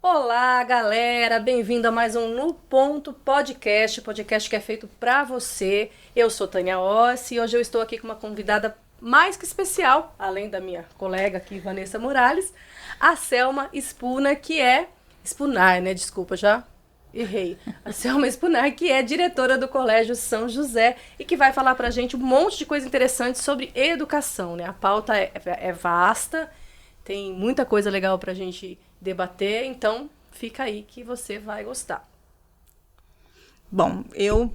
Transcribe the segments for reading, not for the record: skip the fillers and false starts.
Olá, galera! Bem-vindo a mais um No Ponto Podcast, podcast que é feito pra você. Eu sou Tânia Ossi e hoje eu estou aqui com uma convidada mais que especial, além da minha colega aqui, Vanessa Morales, a Selma Spunar, que é... Spunar, né? Desculpa, já errei. A Selma Spunar, que é diretora do Colégio São José e que vai falar pra gente um monte de coisa interessante sobre educação, né? A pauta é vasta, tem muita coisa legal pra gente debater, então fica aí que você vai gostar. Bom, eu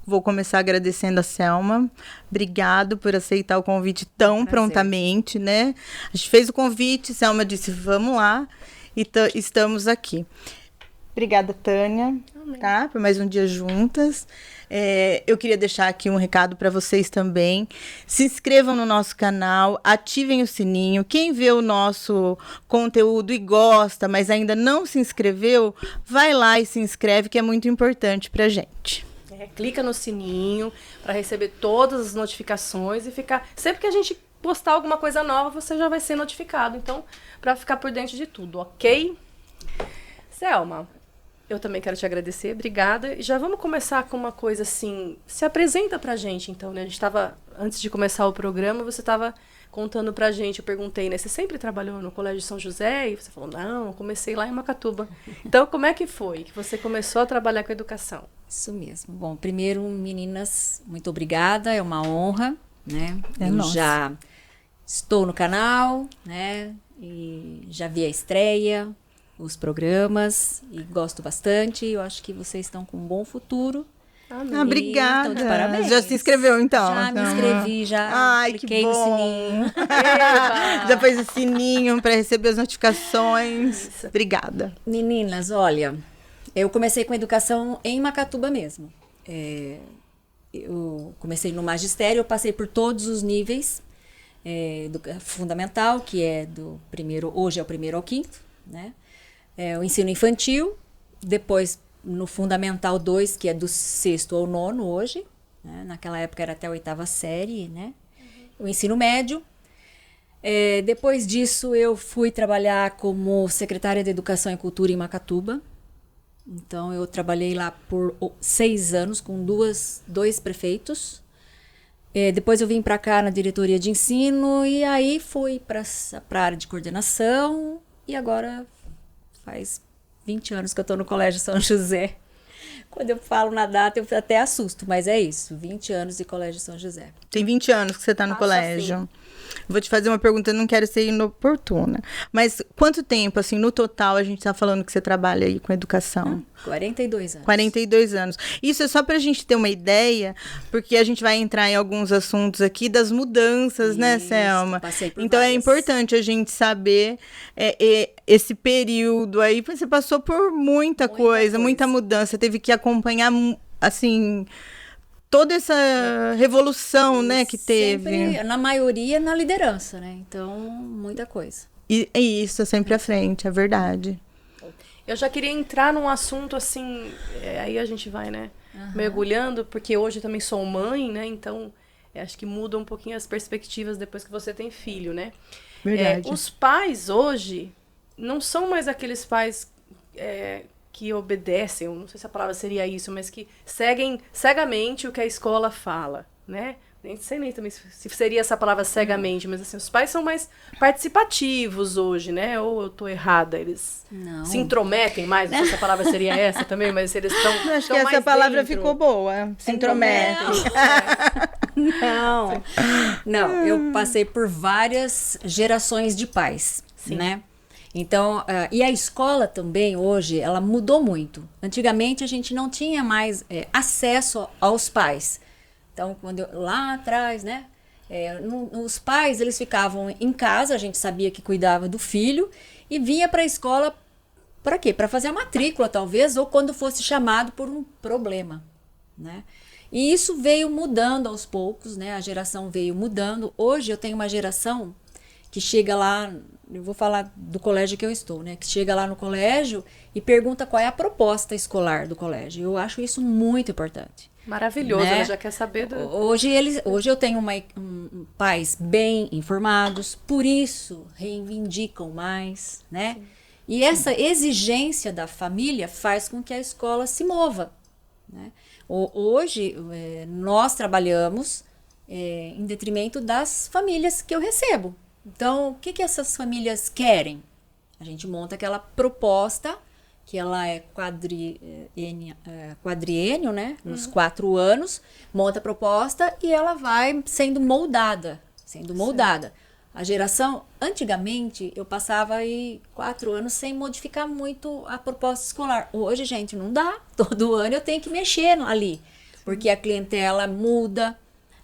vou começar agradecendo a Selma. Obrigado por aceitar o convite tão prontamente, né? A gente fez o convite, Selma disse, vamos lá, e estamos aqui. Obrigada, Tânia, tá? Por mais um dia juntas. Eu queria deixar aqui um recado para vocês também. Se inscrevam no nosso canal, ativem o sininho. Quem vê o nosso conteúdo e gosta, mas ainda não se inscreveu, vai lá e se inscreve, que é muito importante pra gente. Clica no sininho para receber todas as notificações e ficar... Sempre que a gente postar alguma coisa nova, você já vai ser notificado. Então, para ficar por dentro de tudo, ok? Selma, eu também quero te agradecer, obrigada. E já vamos começar com uma coisa assim, se apresenta pra gente então, né? A gente tava, antes de começar o programa, você tava contando pra gente, eu perguntei, né? Você sempre trabalhou no Colégio São José? E você falou, não, eu comecei lá em Macatuba. Então, como é que foi que você começou a trabalhar com educação? Isso mesmo. Bom, primeiro, meninas, muito obrigada, é uma honra, né? Eu já estou no canal, né? E já vi a estreia, os programas, e gosto bastante. Eu acho que vocês estão com um bom futuro. Obrigada. Então, parabéns. Já se inscreveu, então? Já me inscrevi, já cliquei no sininho. Já fez o sininho para receber as notificações. Isso. Obrigada. Meninas, olha, eu comecei com educação em Macatuba mesmo. Eu comecei no magistério, eu passei por todos os níveis. Do fundamental, que é do primeiro, hoje é o primeiro ao quinto, né? O ensino infantil, depois no Fundamental 2, que é do sexto ao nono hoje, né? Naquela época era até a oitava série, né? O ensino médio. Depois disso eu fui trabalhar como secretária de Educação e Cultura em Macatuba. Então eu trabalhei lá por 6 anos com dois prefeitos. Depois eu vim para cá na diretoria de ensino e aí fui para a área de coordenação e agora faz 20 anos que eu estou no Colégio São José. Quando eu falo na data, eu até assusto, mas é isso, 20 anos de Colégio São José. Tem 20 anos que você está no colégio. Assim. Vou te fazer uma pergunta, eu não quero ser inoportuna. Mas quanto tempo, assim, no total, a gente está falando que você trabalha aí com educação? 42 anos. 42 anos. Isso é só para a gente ter uma ideia, porque a gente vai entrar em alguns assuntos aqui das mudanças, isso, né, Selma? Passei por então várias. É importante a gente saber esse período aí. Você passou por muita coisa, muita mudança. Teve que acompanhar, assim... toda essa revolução, né, que teve. Sempre, na maioria, na liderança, né? Então, muita coisa. E isso, sempre à frente, é verdade. Eu já queria entrar num assunto, assim, aí a gente vai, né, mergulhando, porque hoje eu também sou mãe, né, então acho que muda um pouquinho as perspectivas depois que você tem filho, né? Verdade. Os pais hoje não são mais aqueles pais... que obedecem, eu não sei se a palavra seria isso, mas que seguem cegamente o que a escola fala, né? Nem sei nem também se seria essa palavra cegamente, mas assim, os pais são mais participativos hoje, né? Ou eu tô errada, eles se intrometem mais, não sei se a palavra seria essa também, mas eles estão acho que essa palavra dentro. Ficou boa, se intrometem. Não, eu passei por várias gerações de pais, né? Então, e a escola também, hoje, ela mudou muito. Antigamente, a gente não tinha mais acesso aos pais. Então, lá atrás, né? Os pais, eles ficavam em casa, a gente sabia que cuidava do filho, e vinha para a escola, para quê? Para fazer a matrícula, talvez, ou quando fosse chamado por um problema, né? E isso veio mudando aos poucos, né? A geração veio mudando. Hoje, eu tenho uma geração que chega lá... Eu vou falar do colégio que eu estou, né? Que chega lá no colégio e pergunta qual é a proposta escolar do colégio. Eu acho isso muito importante. Maravilhoso, né? Ela já quer saber. Hoje eu tenho pais bem informados, por isso reivindicam mais, né? Sim. E essa exigência da família faz com que a escola se mova, né? Hoje, nós trabalhamos em detrimento das famílias que eu recebo. Então, o que essas famílias querem? A gente monta aquela proposta, que ela é quadriênio, né? Nos 4 anos, monta a proposta e ela vai sendo moldada. A geração, antigamente, eu passava aí 4 anos sem modificar muito a proposta escolar. Hoje, gente, não dá. Todo ano eu tenho que mexer ali, porque a clientela muda.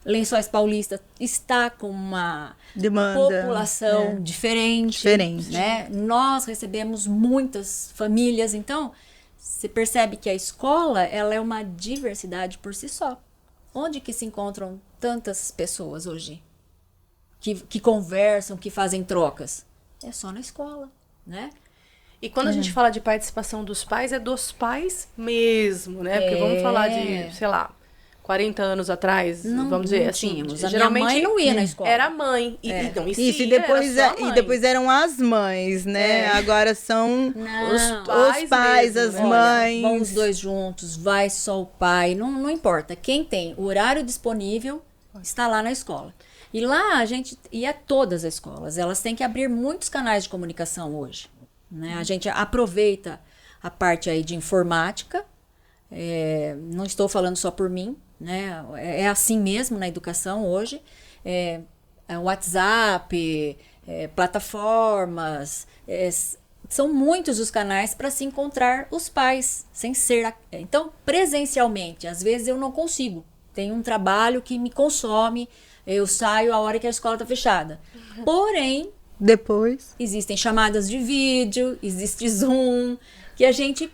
Lençóis Paulista está com uma população diferente, né? Nós recebemos muitas famílias, então você percebe que a escola, ela é uma diversidade por si só. Onde que se encontram tantas pessoas hoje? Que conversam, que fazem trocas. É só na escola, né? E quando a gente fala de participação dos pais, é dos pais mesmo, né? Porque vamos falar de, sei lá, 40 anos atrás, vamos dizer assim. Tínhamos. Geralmente minha mãe não ia na escola. Era a mãe. Isso, e depois eram as mães, né? Agora são os pais, as mães. Vão os dois juntos, vai só o pai, não importa. Quem tem o horário disponível está lá na escola. E lá a gente, e é todas as escolas, elas têm que abrir muitos canais de comunicação hoje, né? A gente aproveita a parte aí de informática, não estou falando só por mim, né? É assim mesmo na educação hoje, WhatsApp, plataformas, são muitos os canais para se encontrar os pais, sem ser... Então, presencialmente, às vezes eu não consigo, tem um trabalho que me consome, eu saio a hora que a escola está fechada. Porém, depois existem chamadas de vídeo, existe Zoom, que a gente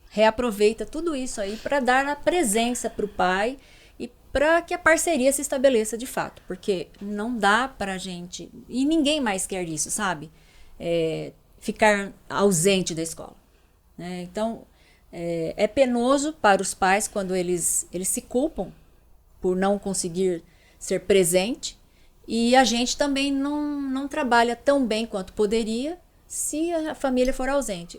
reaproveita tudo isso aí para dar a presença para o pai e para que a parceria se estabeleça de fato. Porque não dá para a gente... E ninguém mais quer isso, sabe? Ficar ausente da escola, né? Então, é penoso para os pais quando eles se culpam por não conseguir ser presente, e a gente também não trabalha tão bem quanto poderia se a família for ausente.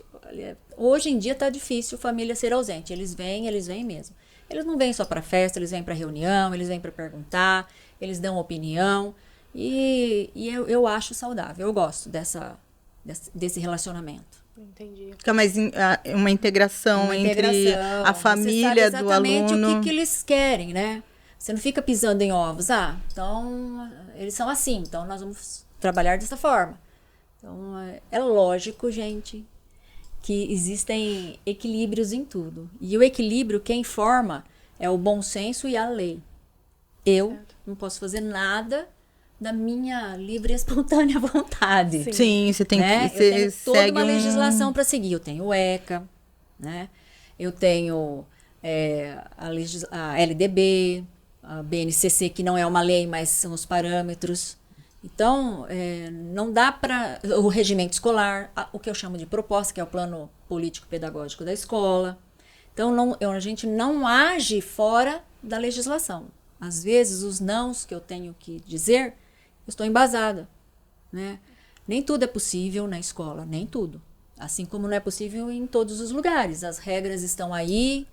Hoje em dia está difícil a família ser ausente, eles vêm mesmo. Eles não vêm só para festa, eles vêm para reunião, eles vêm para perguntar, eles dão opinião, e eu acho saudável, eu gosto desse relacionamento. Entendi. Fica mais uma integração entre a família do aluno. Você sabe exatamente o que eles querem, né? Você não fica pisando em ovos. Então, eles são assim, então nós vamos trabalhar dessa forma. Então, é lógico, gente, que existem equilíbrios em tudo. E o equilíbrio, quem forma, é o bom senso e a lei. Eu não posso fazer nada da minha livre e espontânea vontade. Sim, você tem né? que... Eu tenho toda uma legislação para seguir. Eu tenho o ECA, né? Eu tenho a LDB, a BNCC, que não é uma lei, mas são os parâmetros. Então, não dá para... O regimento escolar, o que eu chamo de proposta, que é o plano político-pedagógico da escola. Então, a gente não age fora da legislação. Às vezes, os nãos que eu tenho que dizer, eu estou embasada, né? Nem tudo é possível na escola, nem tudo. Assim como não é possível em todos os lugares. As regras estão aí,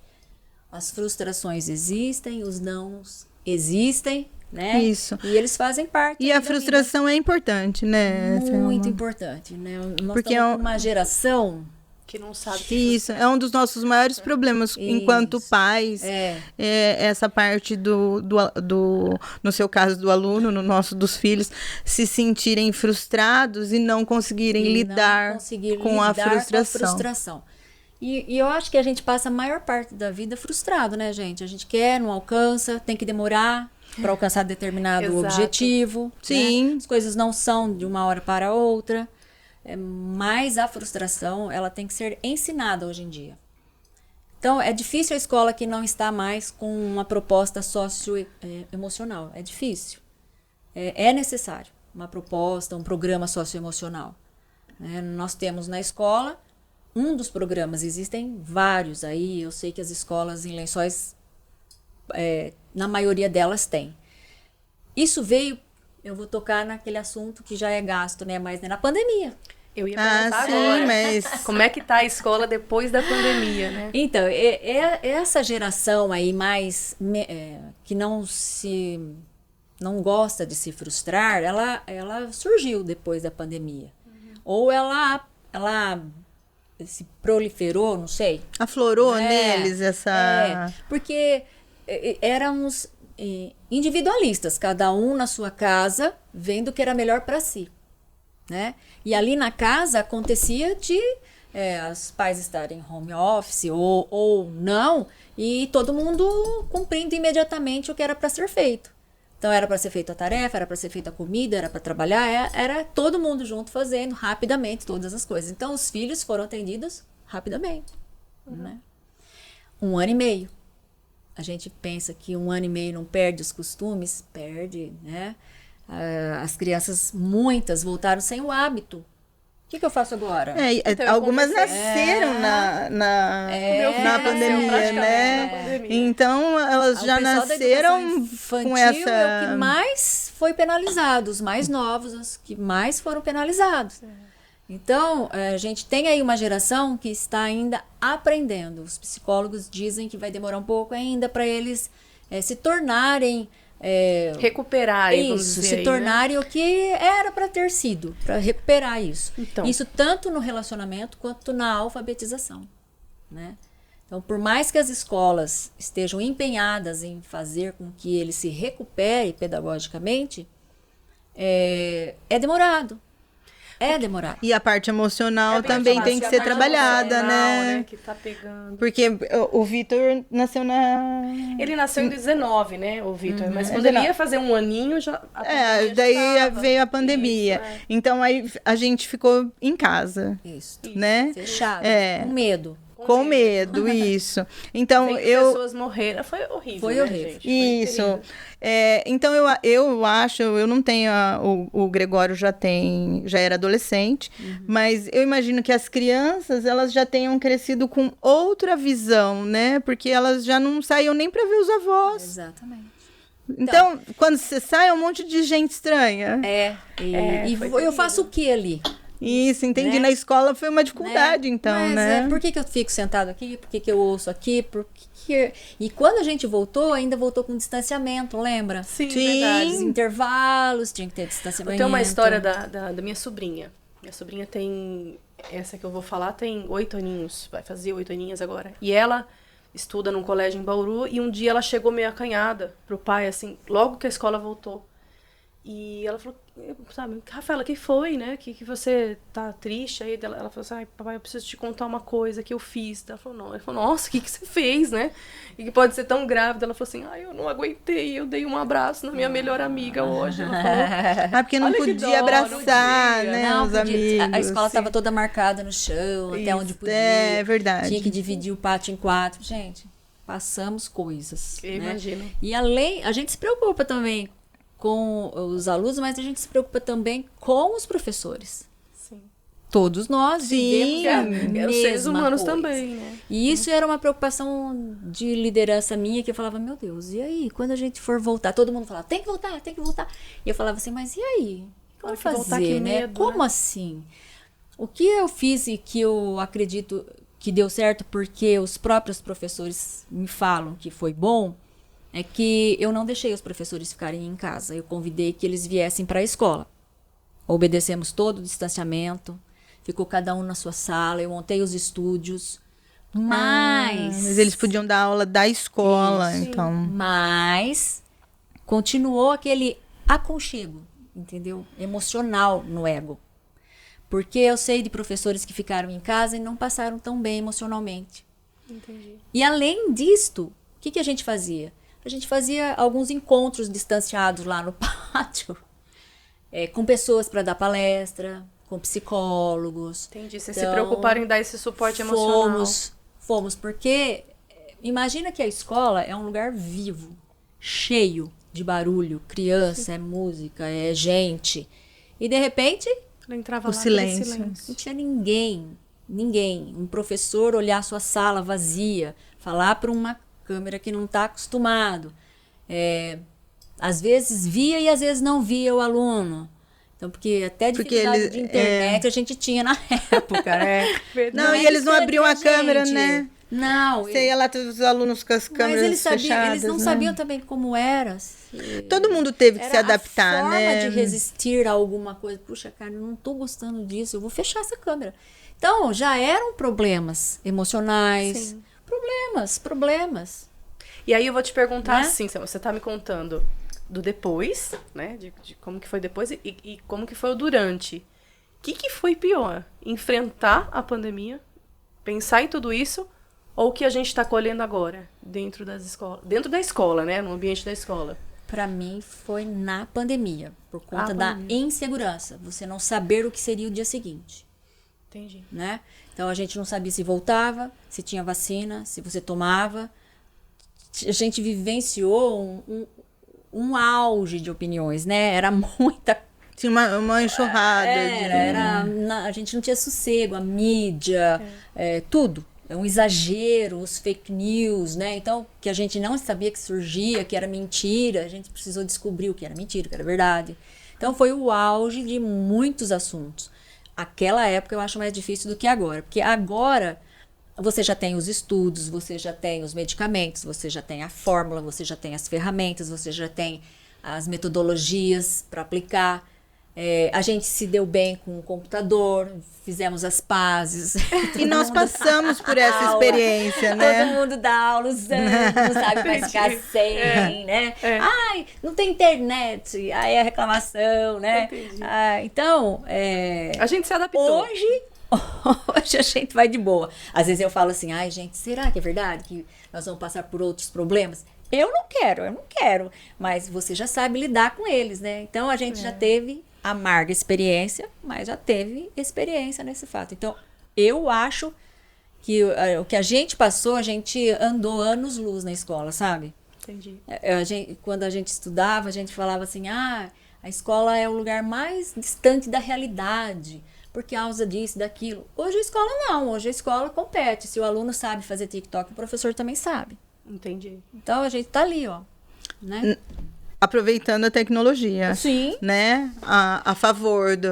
as frustrações existem, os nãos existem, né? Isso. E eles fazem parte. E a frustração é importante, né? Muito importante, né? Nós Porque estamos com uma geração que não sabe que isso é um dos nossos maiores problemas enquanto pais. Essa parte no seu caso do aluno, no nosso dos filhos, se sentirem frustrados e não conseguirem lidar com a frustração. E eu acho que a gente passa a maior parte da vida frustrado, né, gente? A gente quer, não alcança, tem que demorar para alcançar determinado objetivo. Sim. Né? As coisas não são de uma hora para outra. Mas a frustração, ela tem que ser ensinada hoje em dia. Então, é difícil a escola que não está mais com uma proposta socioemocional. É difícil. É necessário uma proposta, um programa socioemocional. Nós temos na escola um dos programas, existem vários aí. Eu sei que as escolas em Lençóis, na maioria delas, têm. Isso veio... Eu vou tocar naquele assunto que já é gasto, né? Mas na pandemia. Eu ia perguntar sim, agora. mas... Como é que tá a escola depois da pandemia, né? Então, essa geração aí que não gosta de se frustrar, ela surgiu depois da pandemia. Ou ela se proliferou, não sei. Aflorou neles essa... Porque éramos individualistas, cada um na sua casa, vendo o que era melhor para si, né? E ali na casa acontecia de os pais estarem home office ou não, e todo mundo cumprindo imediatamente o que era para ser feito. Então era para ser feita a tarefa, era para ser feita a comida, era para trabalhar, era todo mundo junto fazendo rapidamente todas as coisas. Então os filhos foram atendidos rapidamente, né? 1 ano e meio. A gente pensa que 1 ano e meio não perde os costumes, perde, né? As crianças, muitas, voltaram sem o hábito. O que eu faço agora? Então, algumas nasceram na pandemia, né? Na pandemia. Então, elas já nasceram com essa... é o que mais foi penalizado, os mais novos, os que mais foram penalizados. Então, a gente tem aí uma geração que está ainda aprendendo. Os psicólogos dizem que vai demorar um pouco ainda para eles se tornarem... recuperar, vamos isso, dizer se aí, tornarem o que era para ter sido, para recuperar isso. Então. Isso tanto no relacionamento quanto na alfabetização, né? Então, por mais que as escolas estejam empenhadas em fazer com que ele se recupere pedagogicamente, é demorado. É demorado. E a parte emocional bem também fácil, tem que a ser parte trabalhada, emocional, né? Que tá pegando. Porque o Vitor nasceu na... Ele nasceu em 19, né, o Vitor? Mas quando 19. ele ia fazer 1 aninho, já... a pandemia já daí tava. veio a pandemia. Isso, Então, aí a gente ficou em casa, Isso. né? Fechado. É. Com medo. Com medo, isso. Então, 100 pessoas morreram. Foi horrível, Foi né, horrível. gente? Foi Isso. terrível. Então, eu acho, eu não tenho. O Gregório já era adolescente, mas eu imagino que as crianças elas já tenham crescido com outra visão, né? Porque elas já não saíam nem para ver os avós. Exatamente. Então, quando você sai, é um monte de gente estranha. E foi eu terrível. faço o que ali? Isso, entendi. Né? Na escola foi uma dificuldade, então, Mas, né? por que eu fico sentado aqui? Por que eu ouço aqui? E quando a gente voltou, ainda voltou com distanciamento, lembra? Sim, Sim. verdade. Os intervalos, tinha que ter Eu distanciamento. tenho uma história da minha sobrinha. Minha sobrinha tem... Essa que eu vou falar tem 8 aninhos. Vai fazer 8 aninhos agora. E ela estuda num colégio em Bauru. E um dia ela chegou meio acanhada pro pai, assim, logo que a escola voltou. E ela falou, sabe, Rafaela, que foi, né? Que você tá triste aí? Ela falou assim, ai, papai, eu preciso te contar uma coisa que eu fiz. Ela falou, não. Ele falou, nossa, o que você fez, né? E que pode ser tão grávida. Ela falou assim, ai, eu não aguentei, eu dei um abraço na minha melhor amiga hoje. Ela falou, Porque não olha que podia dó, não abraçar, podia. né? Não, os podia. amigos. A escola estava toda marcada no chão, até onde podia. É verdade. Tinha que dividir o pátio em 4. Gente, passamos coisas. Eu né? imagino. E além, a gente se preocupa também com os alunos, mas a gente se preocupa também com os professores. Sim. Todos nós Sim. vivemos a Os seres mesma humanos coisa. também, né? E isso era uma preocupação de liderança minha, que eu falava, meu Deus, e aí? Quando a gente for voltar? Todo mundo falava, tem que voltar, tem que voltar. E eu falava assim, mas e aí? O que eu vou Hora que voltar, fazer, que né? medo, Como né? assim? O que eu fiz e que eu acredito que deu certo, porque os próprios professores me falam que foi bom, é que eu não deixei os professores ficarem em casa. Eu convidei que eles viessem para a escola. Obedecemos todo o distanciamento. Ficou cada um na sua sala. Eu montei os estúdios. Mas eles podiam dar aula da escola, Isso. então. Mas continuou aquele aconchego, entendeu? Emocional no ego. Porque eu sei de professores que ficaram em casa e não passaram tão bem emocionalmente. Entendi. E além disto, o que a gente fazia? A gente fazia alguns encontros distanciados lá no pátio, com pessoas para dar palestra, com psicólogos. Entendi. Vocês Então, se preocuparam em dar esse suporte emocional. Fomos, porque imagina que a escola é um lugar vivo, cheio de barulho, criança, é música, é gente. E de repente, Ela entrava O lá, aquele silêncio. não tinha ninguém. Um professor olhar sua sala vazia, falar para uma câmera que não está acostumado. Às vezes via e às vezes não via o aluno. Então, porque até dificuldade de internet a gente tinha na época, né? Não, e eles não abriam a câmera, né? Não. Você ia lá, os alunos com as câmeras fechadas. Eles não sabiam também como era. Todo mundo teve que se adaptar, né? A forma de resistir a alguma coisa. Puxa, cara, eu não tô gostando disso, eu vou fechar essa câmera. Então, já eram problemas emocionais. Sim. Problemas. E aí eu vou te perguntar, né? assim, você tá me contando do depois, né? De como que foi depois e como que foi o durante. O que foi pior? Enfrentar a pandemia, pensar em tudo isso, ou o que a gente está colhendo agora dentro das escolas, dentro da escola, né? No ambiente da escola? Para mim foi na pandemia, por conta da insegurança. Você não saber o que seria o dia seguinte. Entendi. Né? Então a gente não sabia se voltava, se tinha vacina, se você tomava. A gente vivenciou um auge de opiniões, né? Era muita. Tinha uma enxurrada. A gente não tinha sossego, a mídia, tudo. É um exagero, os fake news, né? Então, que a gente não sabia que surgia, que era mentira, a gente precisou descobrir o que era mentira, o que era verdade. Então, foi o auge de muitos assuntos. Aquela época eu acho mais difícil do que agora, porque agora você já tem os estudos, você já tem os medicamentos, você já tem a fórmula, você já tem as ferramentas, você já tem as metodologias para aplicar. A gente se deu bem com o computador, fizemos as pazes. E nós passamos por essa experiência, né? Todo mundo dá aula usando, não sabe mais ficar sem, né? Ai, não tem internet, aí é reclamação, né? Então, a gente se adaptou. Hoje a gente vai de boa. Às vezes eu falo assim, ai gente, será que é verdade que nós vamos passar por outros problemas? Eu não quero, mas você já sabe lidar com eles, né? Então a gente já teve amarga experiência, mas já teve experiência nesse fato. Então eu acho que o que a gente passou, a gente andou anos-luz na escola, sabe? Entendi. Quando a gente estudava, a gente falava assim, a escola é o lugar mais distante da realidade, por causa disso, daquilo. Hoje a escola não, hoje a escola compete. Se o aluno sabe fazer TikTok, o professor também sabe. Entendi. Então a gente tá ali, ó, né? Aproveitando a tecnologia. Sim. Né? A favor do...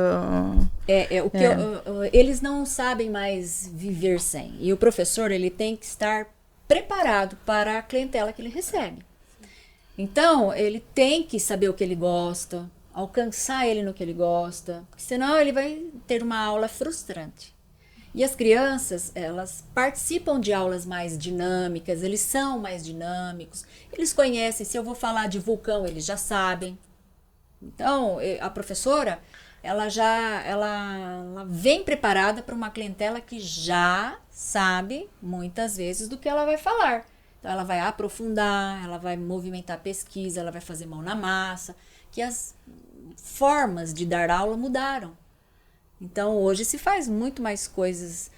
Eles não sabem mais viver sem. E o professor, ele tem que estar preparado para a clientela que ele recebe. Então, ele tem que saber o que ele gosta, alcançar ele no que ele gosta, porque senão ele vai ter uma aula frustrante. E as crianças, elas participam de aulas mais dinâmicas, eles são mais dinâmicos, eles conhecem, se eu vou falar de vulcão, eles já sabem. Então, a professora, ela vem preparada para uma clientela que já sabe, muitas vezes, do que ela vai falar. Então, ela vai aprofundar, ela vai movimentar a pesquisa, ela vai fazer mão na massa, que as formas de dar aula mudaram. Então, hoje se faz muito mais coisas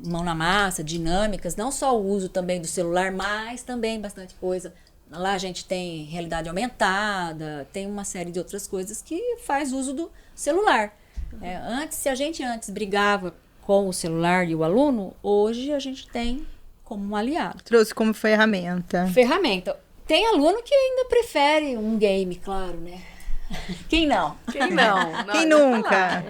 mão na massa, dinâmicas, não só o uso também do celular, mas também bastante coisa. Lá a gente tem realidade aumentada, tem uma série de outras coisas que faz uso do celular. Se a gente antes brigava com o celular e o aluno, hoje a gente tem como um aliado. Trouxe como ferramenta. Tem aluno que ainda prefere um game, claro, né? Quem não? Quem não? Quem nunca?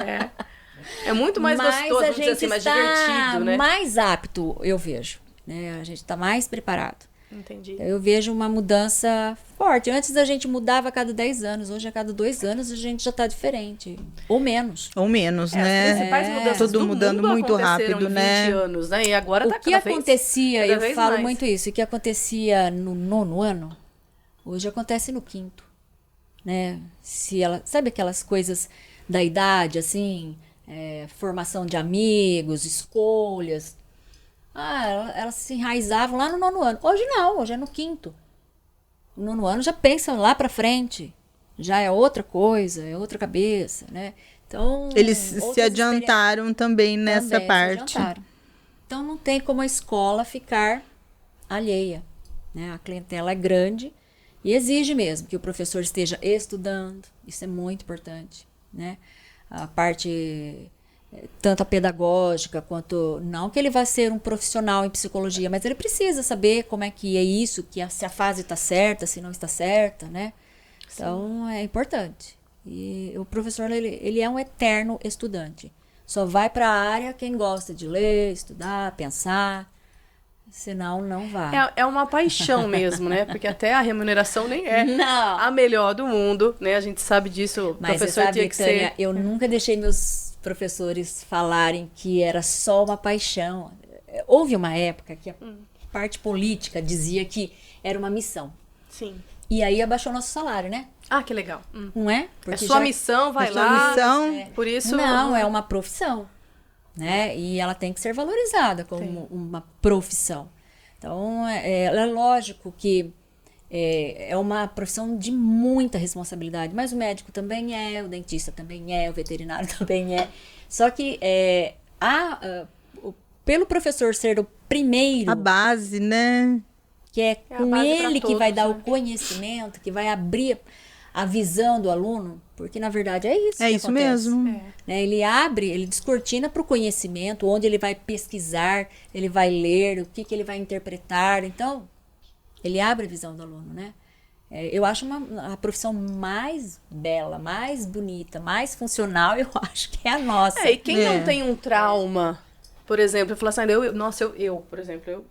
É muito mais gostoso, vamos dizer assim, mais divertido, né? Mais apto, eu vejo. Né? A gente está mais preparado. Entendi. Eu vejo uma mudança forte. Antes a gente mudava a cada 10 anos. Hoje, a cada 2 anos, a gente já está diferente. Ou menos. Né? As principais mudanças tudo do mudando mundo muito rápido, em 20 né? anos, né? E agora o que acontecia, eu falo mais. muito isso, o que acontecia no 9º ano, hoje acontece no 5º. Né? Sabe aquelas coisas da idade, assim, formação de amigos, escolhas. Elas se enraizavam lá no 9º ano. Hoje não, hoje é no 5º. No 9º ano já pensa lá pra frente. Já é outra coisa, é outra cabeça, né? Então, eles se adiantaram também nessa parte. Então não tem como a escola ficar alheia. Né? A clientela é grande. E exige mesmo que o professor esteja estudando, isso é muito importante, né? A parte tanto a pedagógica quanto, não que ele vá ser um profissional em psicologia, mas ele precisa saber como é que é isso, se a fase está certa, se não está certa, né? Então é importante. E o professor, ele é um eterno estudante. Só vai para a área quem gosta de ler, estudar, pensar. Senão, não vai. É uma paixão mesmo, né? Porque até a remuneração nem é Não. a melhor do mundo, né? A gente sabe disso. O Mas professor você sabe, tinha que Tânia, ser... eu nunca deixei meus professores falarem que era só uma paixão. Houve uma época que a parte política dizia que era uma missão. Sim. E aí abaixou nosso salário, né? Ah, que legal. Não é? É Porque sua já- missão, vai É sua lá. missão. Por isso... Não, é uma profissão, né? E ela tem que ser valorizada como uma profissão. Então, é lógico que é uma profissão de muita responsabilidade, mas o médico também é, o dentista também é, o veterinário também é. Só que pelo professor ser o primeiro, A base, né? que é É a com base pra ele que vai todos, dar né? o conhecimento, que vai abrir a visão do aluno, porque na verdade é isso É que isso acontece. mesmo. Né? Ele descortina para o conhecimento, onde ele vai pesquisar, ele vai ler, o que ele vai interpretar. Então, ele abre a visão do aluno, né? Eu acho a profissão mais bela, mais bonita, mais funcional, eu acho que é a nossa. E quem não tem um trauma, por exemplo, eu falo assim, eu, por exemplo, eu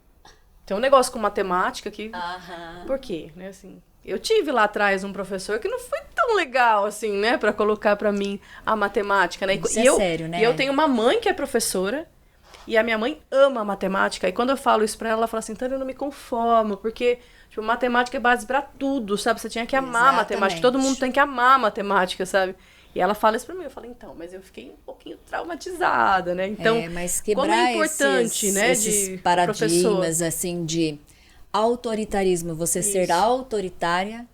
tenho um negócio com matemática que... Aham. Por quê? Né, assim, eu tive lá atrás um professor que não foi tão legal, assim, né? Pra colocar pra mim a matemática, né? Isso é sério, né? E eu tenho uma mãe que é professora e a minha mãe ama matemática. E quando eu falo isso pra ela, ela fala assim, Tânia, eu não me conformo, porque, tipo, matemática é base pra tudo, sabe? Você tinha que amar Exatamente. matemática, todo mundo tem que amar matemática, sabe? E ela fala isso pra mim, eu falo, então, mas eu fiquei um pouquinho traumatizada, né? Então, Mas como quebrar é importante, né, esses de paradigmas, assim, de autoritarismo, você ser Isso. autoritária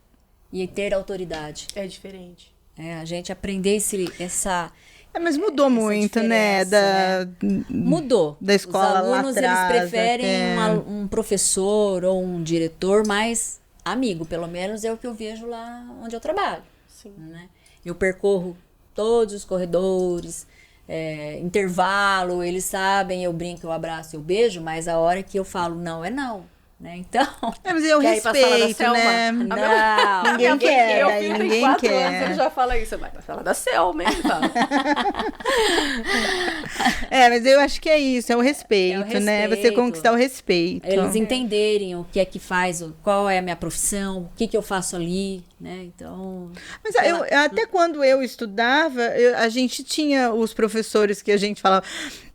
e ter autoridade. É diferente. A gente aprender essa... Mas mudou muito, né? diferença, Mudou. Da escola Os lá alunos, atrás, eles preferem até. um professor ou um diretor mais amigo, pelo menos é o que eu vejo lá onde eu trabalho. Sim. Né? Eu percorro todos os corredores, intervalo, eles sabem, eu brinco, eu abraço, eu beijo, mas a hora que eu falo não é não. Né? Então, Mas eu Quer ir pra sala da respeito, Selma? né? não. Ninguém quer, Meu daí filho tem ninguém 4 quer. anos, ele já fala isso. Vai pra sala da Selma, hein? Fala. Mas eu acho que é isso, é o respeito, É o né? Você respeito. conquistar o respeito. Eles entenderem o que é que faz, qual é a minha profissão, o que eu faço ali, né? Então... Mas até quando eu estudava, a gente tinha os professores que a gente falava,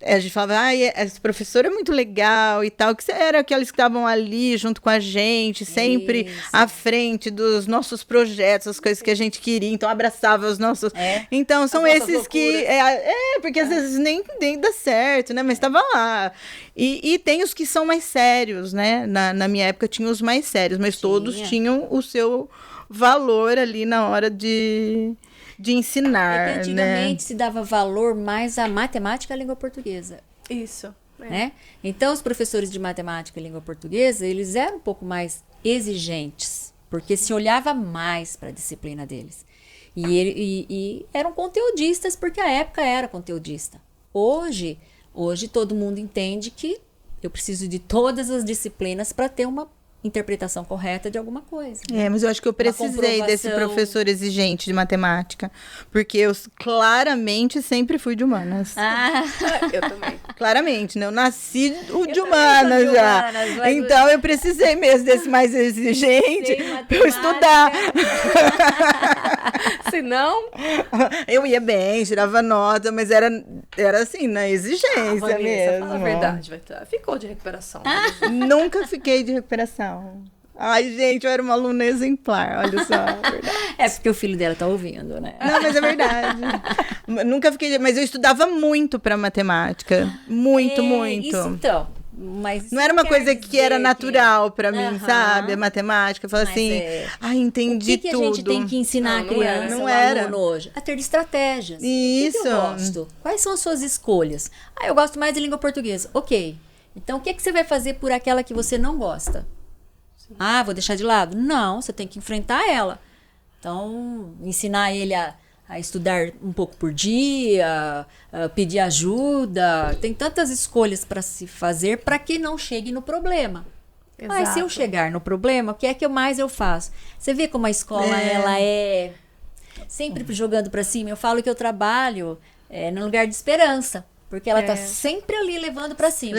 esse professor é muito legal e tal, que era aqueles que estavam ali junto com a gente, sempre Isso. à frente dos nossos projetos, as coisas que a gente queria, então abraçava os nossos... Então, são As nossas esses que... loucuras. Porque às vezes nem dá certo, né? Mas estava lá. E tem os que são mais sérios, né? Na minha época tinha os mais sérios, mas todos tinham o seu valor ali na hora de ensinar, É que antigamente se dava valor mais à matemática e à língua portuguesa. Isso. Né? Então, os professores de matemática e língua portuguesa, eles eram um pouco mais exigentes, porque se olhava mais para a disciplina deles. E eram conteudistas, porque a época era conteudista. Hoje todo mundo entende que eu preciso de todas as disciplinas para ter uma interpretação correta de alguma coisa. Mas eu acho que eu precisei desse professor exigente de matemática, porque eu claramente sempre fui de humanas. Eu também. Claramente, né? Eu nasci de também humanas sou de já. humanas, mas Então eu precisei mesmo desse mais exigente para eu estudar. Se não... Eu ia bem, tirava nota, mas era assim, na exigência Vanessa, mesmo. fala a verdade. Ficou de recuperação. Nunca fiquei de recuperação. Ai, gente, eu era uma aluna exemplar, olha só. É verdade. É porque o filho dela tá ouvindo, né? Não, mas é verdade. Nunca fiquei. Mas eu estudava muito para matemática. Muito. Isso então. Mas Não era uma coisa que era natural para mim, Aham. sabe? A matemática. Fala Mas assim, entendi o que tudo. a gente tem que ensinar Não, a criança, não o era. aluno hoje? A ter estratégias. Isso. O que eu gosto? Quais são as suas escolhas? Eu gosto mais de língua portuguesa. Ok. Então, o que você vai fazer por aquela que você não gosta? Vou deixar de lado? Não, você tem que enfrentar ela. Então, ensinar ele a estudar um pouco por dia, a pedir ajuda. Tem tantas escolhas para se fazer para que não chegue no problema. Mas se eu chegar no problema, o que é que mais eu faço? Você vê como a escola ela é sempre jogando para cima. Eu falo que eu trabalho no lugar de esperança. Porque ela tá sempre ali levando para cima.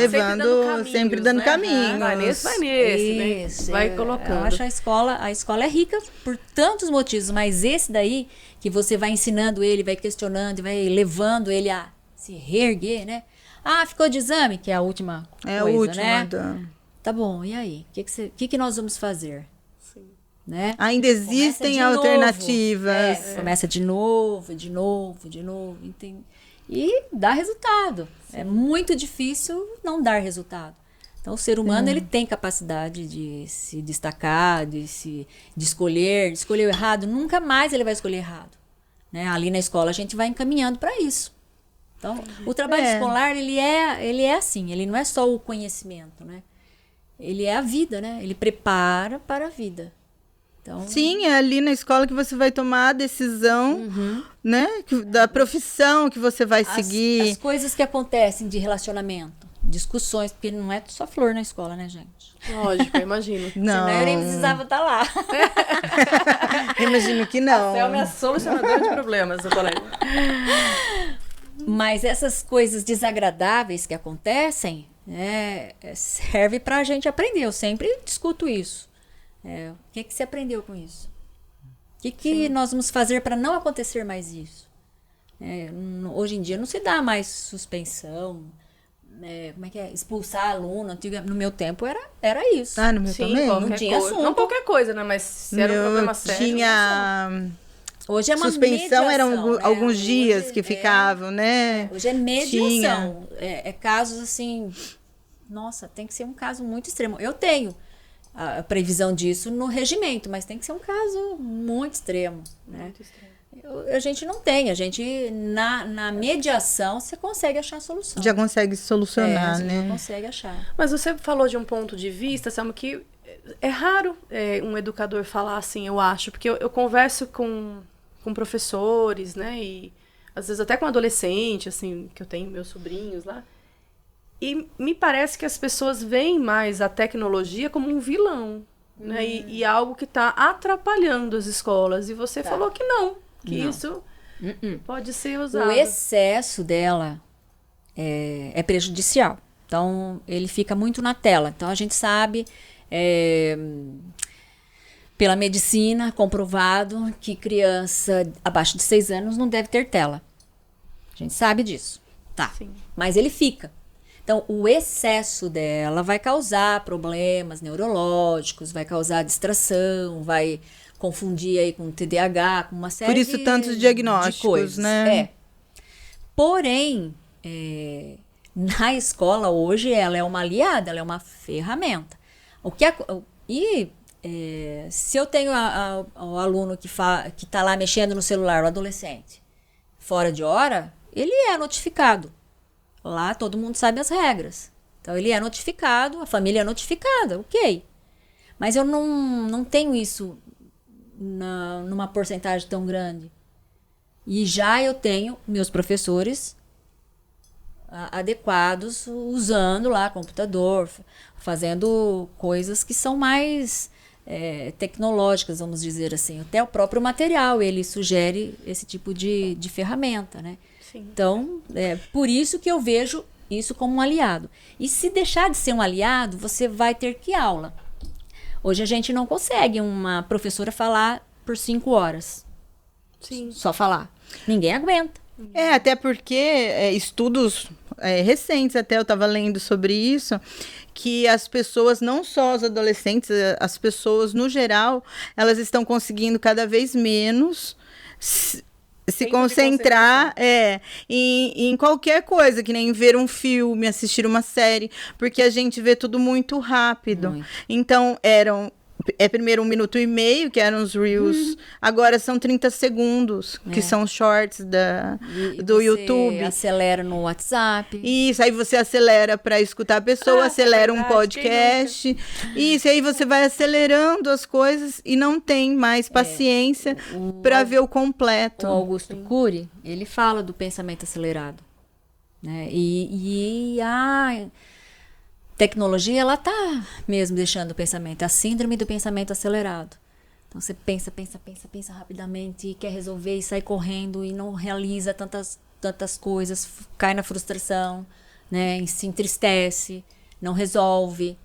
Sempre dando caminhos. Vai nesse, Isso, né? Vai colocando. Eu acho a escola é rica por tantos motivos, mas esse daí, que você vai ensinando ele, vai questionando, vai levando ele a se reerguer, né? Ah, ficou de exame, que é a última coisa, a última, né? Tá bom, e aí? O que nós vamos fazer? Sim. Né? Ainda existem alternativas. Começa de novo. E dá resultado. Sim. É muito difícil não dar resultado. Então, o ser humano ele tem capacidade de se destacar, de escolher o errado. Nunca mais ele vai escolher errado. Né? Ali na escola, a gente vai encaminhando para isso. Então, o trabalho escolar, ele é assim. Ele não é só o conhecimento, né? Ele é a vida, né? Ele prepara para a vida. Então, sim, é ali na escola que você vai tomar a decisão, né? Da profissão que você vai seguir. As coisas que acontecem de relacionamento, discussões, porque não é só flor na escola, né, gente? Lógico, eu imagino. Não. Senão eu nem precisava estar lá. Imagino que não. A Selma é a solucionadora de problemas, do colega. Mas essas coisas desagradáveis que acontecem, serve pra gente aprender. Eu sempre discuto isso. O que você aprendeu com isso? O que nós vamos fazer para não acontecer mais isso? Hoje em dia não se dá mais suspensão, como é que é? Expulsar aluno. No meu tempo era isso. No meu também? Não tinha assunto. Não qualquer coisa, né? Mas se era um problema sério. Tinha... Hoje é uma suspensão, mediação, eram alguns dias hoje que ficavam, né? Hoje é mediação. Casos assim... Nossa, tem que ser um caso muito extremo. Eu tenho a previsão disso no regimento, mas tem que ser um caso muito extremo, né? Muito extremo. A gente não tem. A gente, na mediação, você consegue achar a solução. Já consegue solucionar, né? Já consegue achar. Mas você falou de um ponto de vista, Selma, que é raro um educador falar assim, eu acho, porque eu converso com professores, né, e às vezes até com adolescente, assim, que eu tenho meus sobrinhos lá, e me parece que as pessoas veem mais a tecnologia como um vilão, né, e algo que está atrapalhando as escolas, e você falou que não, isso pode ser usado. O excesso dela é prejudicial, então ele fica muito na tela, então a gente sabe... pela medicina, comprovado que criança abaixo de 6 anos não deve ter tela. A gente sabe disso. Tá. Sim. Mas ele fica. Então, o excesso dela vai causar problemas neurológicos, vai causar distração, vai confundir aí com TDAH, com uma série Por isso tantos diagnósticos, de coisas. né? Porém, na escola hoje ela é uma aliada, ela é uma ferramenta. Se eu tenho o aluno que está lá mexendo no celular, o adolescente, fora de hora, ele é notificado. Lá todo mundo sabe as regras. Então ele é notificado, a família é notificada, ok. Mas eu não tenho isso numa porcentagem tão grande. E já eu tenho meus professores adequados, usando lá computador, fazendo coisas que são mais tecnológicas, vamos dizer assim. Até o próprio material, ele sugere esse tipo de ferramenta, né? Sim. Então, por isso que eu vejo isso como um aliado. E se deixar de ser um aliado, você vai ter que aula. Hoje a gente não consegue uma professora falar por 5 horas. Sim. Só falar. Ninguém aguenta. Até porque estudos recentes, até eu estava lendo sobre isso, que as pessoas, não só os adolescentes, as pessoas no geral, elas estão conseguindo cada vez menos se concentrar em qualquer coisa, que nem ver um filme, assistir uma série, porque a gente vê tudo muito rápido. Muito. Então, primeiro 1 minuto e meio, que eram os Reels, agora são 30 segundos, que são os shorts do você YouTube. Acelera no WhatsApp. Isso, aí você acelera para escutar a pessoa, acelera um podcast. Isso, aí você vai acelerando as coisas e não tem mais paciência para ver o completo. O Augusto Cury, ele fala do pensamento acelerado. Né? E a tecnologia, ela tá mesmo deixando o pensamento, a síndrome do pensamento acelerado. Então você pensa rapidamente, e quer resolver e sai correndo e não realiza tantas coisas, cai na frustração, né? E se entristece, não resolve.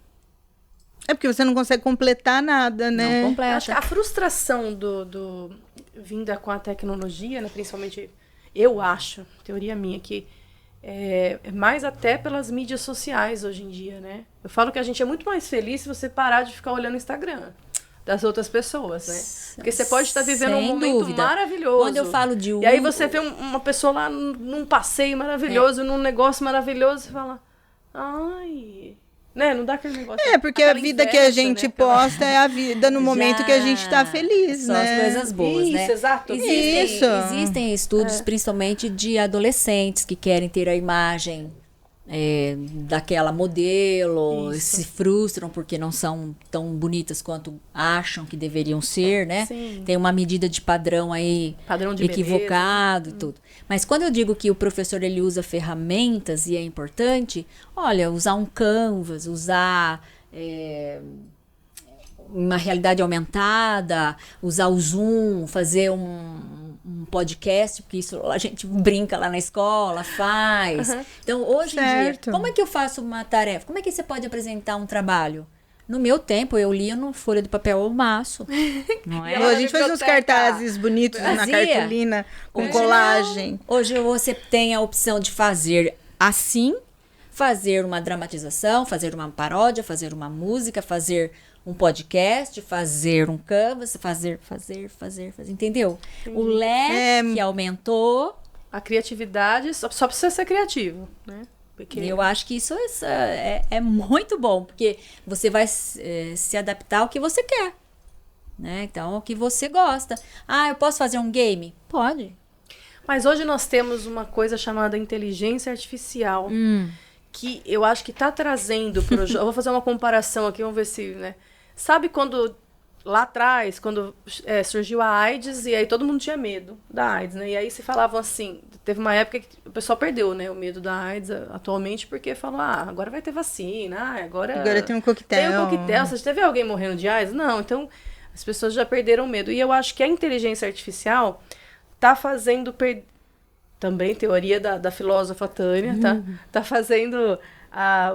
É porque você não consegue completar nada, né? Não completa. Acho que a frustração do vinda com a tecnologia, né, principalmente, eu acho, teoria minha, que é mais até pelas mídias sociais hoje em dia, né? Eu falo que a gente é muito mais feliz se você parar de ficar olhando o Instagram das outras pessoas, né? Porque você pode estar vivendo um momento maravilhoso. Quando eu falo de E aí você vê uma pessoa lá num passeio maravilhoso, num negócio maravilhoso, você fala, ai... Né? Não dá aquele negócio. Porque a vida que a gente posta é a vida no momento que a gente tá feliz, só né? as coisas boas, né? Isso, exato. Existem estudos, principalmente de adolescentes que querem ter a imagem daquela modelo, se frustram porque não são tão bonitas quanto acham que deveriam ser, né? Sim. Tem uma medida de padrão aí equivocado e tudo. Mas quando eu digo que o professor ele usa ferramentas e é importante, olha, usar um Canvas, usar uma realidade aumentada, usar o Zoom, fazer um podcast, porque isso a gente brinca lá na escola, faz. Então, hoje em dia, como é que eu faço uma tarefa? Como é que você pode apresentar um trabalho? No meu tempo, eu lia no folha de papel ao maço. Não é? A gente faz uns cartazes bonitos na cartolina, com colagem. Hoje você tem a opção de fazer assim, fazer uma dramatização, fazer uma paródia, fazer uma música, fazer um podcast, fazer um Canvas, fazer, entendeu? O leque aumentou. A criatividade, só precisa ser criativo, né? Porque... Eu acho que isso é muito bom, porque você vai se adaptar ao que você quer, né? Então, ao que você gosta. Ah, eu posso fazer um game? Pode. Mas hoje nós temos uma coisa chamada inteligência artificial, que eu acho que está trazendo pro eu vou fazer uma comparação aqui, vamos ver se, né? Sabe quando, lá atrás, quando surgiu a AIDS, e aí todo mundo tinha medo da AIDS, né? E aí se falavam assim, teve uma época que o pessoal perdeu, né, o medo da AIDS atualmente, porque falou, agora vai ter vacina, agora tem um coquetel. Tem um coquetel, você teve alguém morrendo de AIDS? Não, então as pessoas já perderam o medo. E eu acho que a inteligência artificial tá fazendo, também teoria da filósofa Tânia, tá fazendo...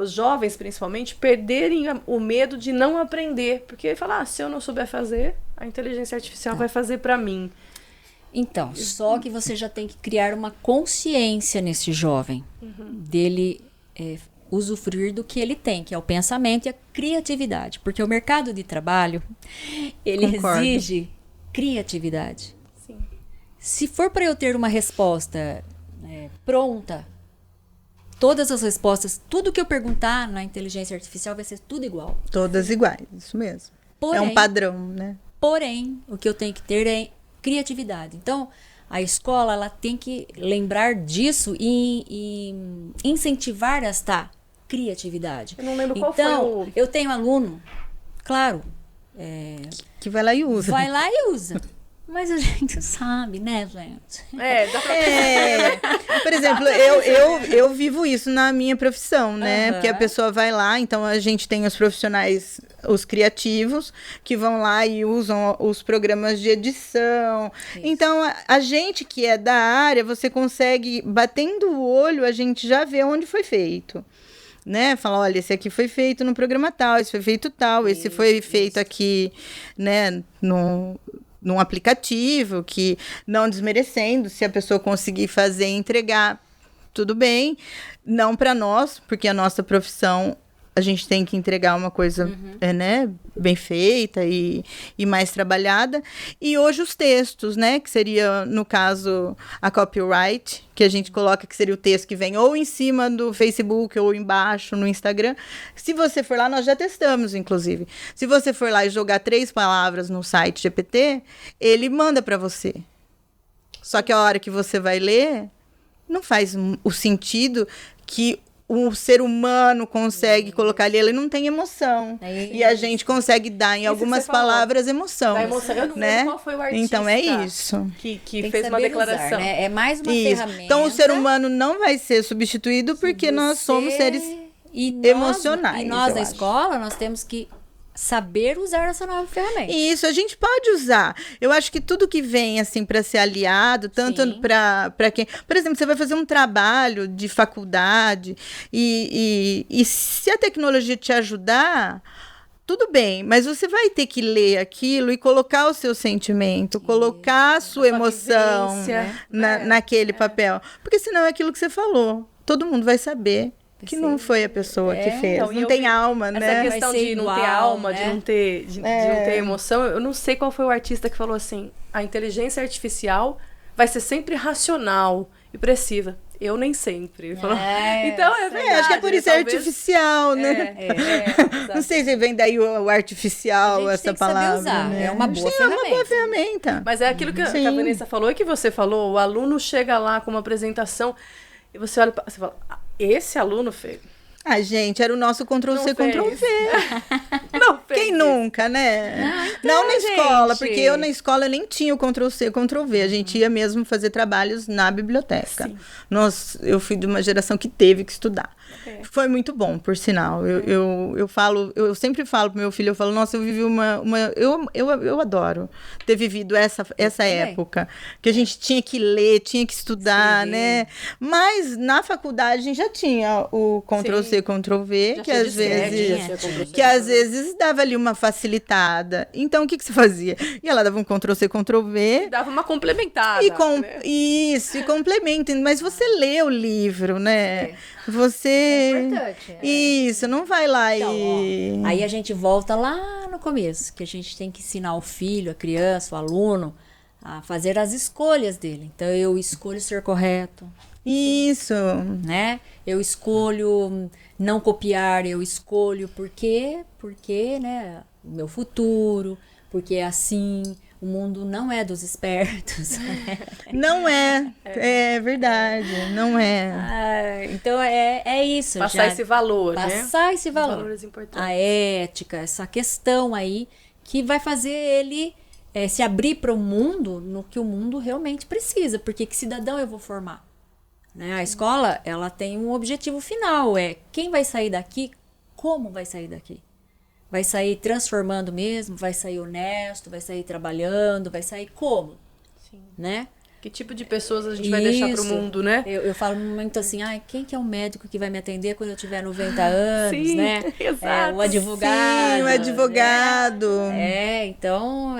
os jovens, principalmente, perderem o medo de não aprender. Porque falar, se eu não souber fazer, a inteligência artificial vai fazer para mim. Então, só que você já tem que criar uma consciência nesse jovem. Dele usufruir do que ele tem, que é o pensamento e a criatividade. Porque o mercado de trabalho, ele exige criatividade. Sim. Se for para eu ter uma resposta pronta, todas as respostas, tudo que eu perguntar na inteligência artificial vai ser tudo igual. Todas iguais, isso mesmo. Porém, é um padrão, né? Porém, o que eu tenho que ter é criatividade. Então, a escola ela tem que lembrar disso e incentivar esta criatividade. Eu não lembro então, qual foi eu tenho aluno, claro... que vai lá e usa. Vai lá e usa. Mas a gente sabe, né, gente? Dá pra... Por exemplo, eu vivo isso na minha profissão, né? Porque a pessoa vai lá, então a gente tem os profissionais, os criativos, que vão lá e usam os programas de edição. Isso. Então, a gente que é da área, você consegue, batendo o olho, a gente já vê onde foi feito. Né? Fala, olha, esse aqui foi feito no programa tal, esse foi feito tal, esse foi feito aqui, né, num aplicativo, que não desmerecendo, se a pessoa conseguir fazer e entregar, tudo bem. Não para nós, porque a nossa profissão, a gente tem que entregar uma coisa né, bem feita e mais trabalhada. E hoje os textos, né, que seria, no caso, a copyright, que a gente coloca que seria o texto que vem ou em cima do Facebook ou embaixo no Instagram. Se você for lá, nós já testamos, inclusive. Se você for lá e jogar 3 palavras no site GPT, ele manda para você. Só que a hora que você vai ler, não faz o sentido que o ser humano consegue colocar ali, ele não tem emoção. E a gente consegue dar em algumas palavras emoção. Da emoção. Eu não lembro qual foi o artista. Então é isso. Que fez uma declaração. Usar, né? É mais uma ferramenta. Então o ser humano não vai ser substituído porque nós somos seres emocionais. E nós na escola, nós temos que saber usar essa nova ferramenta. Isso, a gente pode usar. Eu acho que tudo que vem, assim, para ser aliado, tanto para quem... Por exemplo, você vai fazer um trabalho de faculdade e se a tecnologia te ajudar... Tudo bem, mas você vai ter que ler aquilo e colocar o seu sentimento, colocar a sua emoção vivência, naquele papel. Porque senão é aquilo que você falou. Todo mundo vai saber que não foi a pessoa que fez. Então, não tem alma, né? Essa questão de não ter alma, né? de não ter emoção, eu não sei qual foi o artista que falou assim, a inteligência artificial vai ser sempre racional e precisa. Eu nem sempre. Ele falou. Então, é verdade. Acho que é por isso talvez... artificial, né? Não sei se vem daí o artificial, essa palavra. Usar. Né? É uma boa ferramenta. É uma boa ferramenta. Mas é aquilo que a Vanessa falou e que você falou. O aluno chega lá com uma apresentação e você olha e fala, esse aluno fez. Ah, gente, era o nosso Ctrl-C, Ctrl-V. Não fez. Quem nunca, né? Não na escola, porque eu na escola nem tinha o Ctrl-C, Ctrl-V. A gente ia mesmo fazer trabalhos na biblioteca. Eu fui de uma geração que teve que estudar. Foi muito bom, por sinal. Eu sempre falo pro meu filho, eu falo, nossa, eu vivi eu adoro ter vivido essa época, que a gente tinha que ler, tinha que estudar, né? Mas na faculdade a gente já tinha o Ctrl-C, Ctrl-V, que às vezes dava ali uma facilitada. Então, o que você fazia? Ia lá, dava um Ctrl-C, Ctrl-V. E dava uma complementada. Isso, e complementa. Mas você lê o livro, né? Você... É importante. Isso, não vai lá então, e... Aí a gente volta lá no começo, que a gente tem que ensinar o filho, a criança, o aluno, a fazer as escolhas dele. Então, eu escolho ser correto. Isso. Né? Eu escolho não copiar, eu escolho porque, né? O meu futuro, porque é assim... O mundo não é dos espertos. Não é verdade, não é. Então é isso. Passar esse valor, Passar esse valor. Valores importantes. A ética, essa questão aí, que vai fazer ele se abrir para o mundo no que o mundo realmente precisa. Porque que cidadão eu vou formar? Né? A escola, ela tem um objetivo final, quem vai sair daqui, como vai sair daqui? Vai sair transformando mesmo? Vai sair honesto? Vai sair trabalhando? Vai sair como? Sim. Né? Que tipo de pessoas a gente vai deixar pro mundo, né? Eu falo muito assim, quem que é o médico que vai me atender quando eu tiver 90 anos, Sim, né? Exato. O advogado. Sim, o advogado. Né? Então,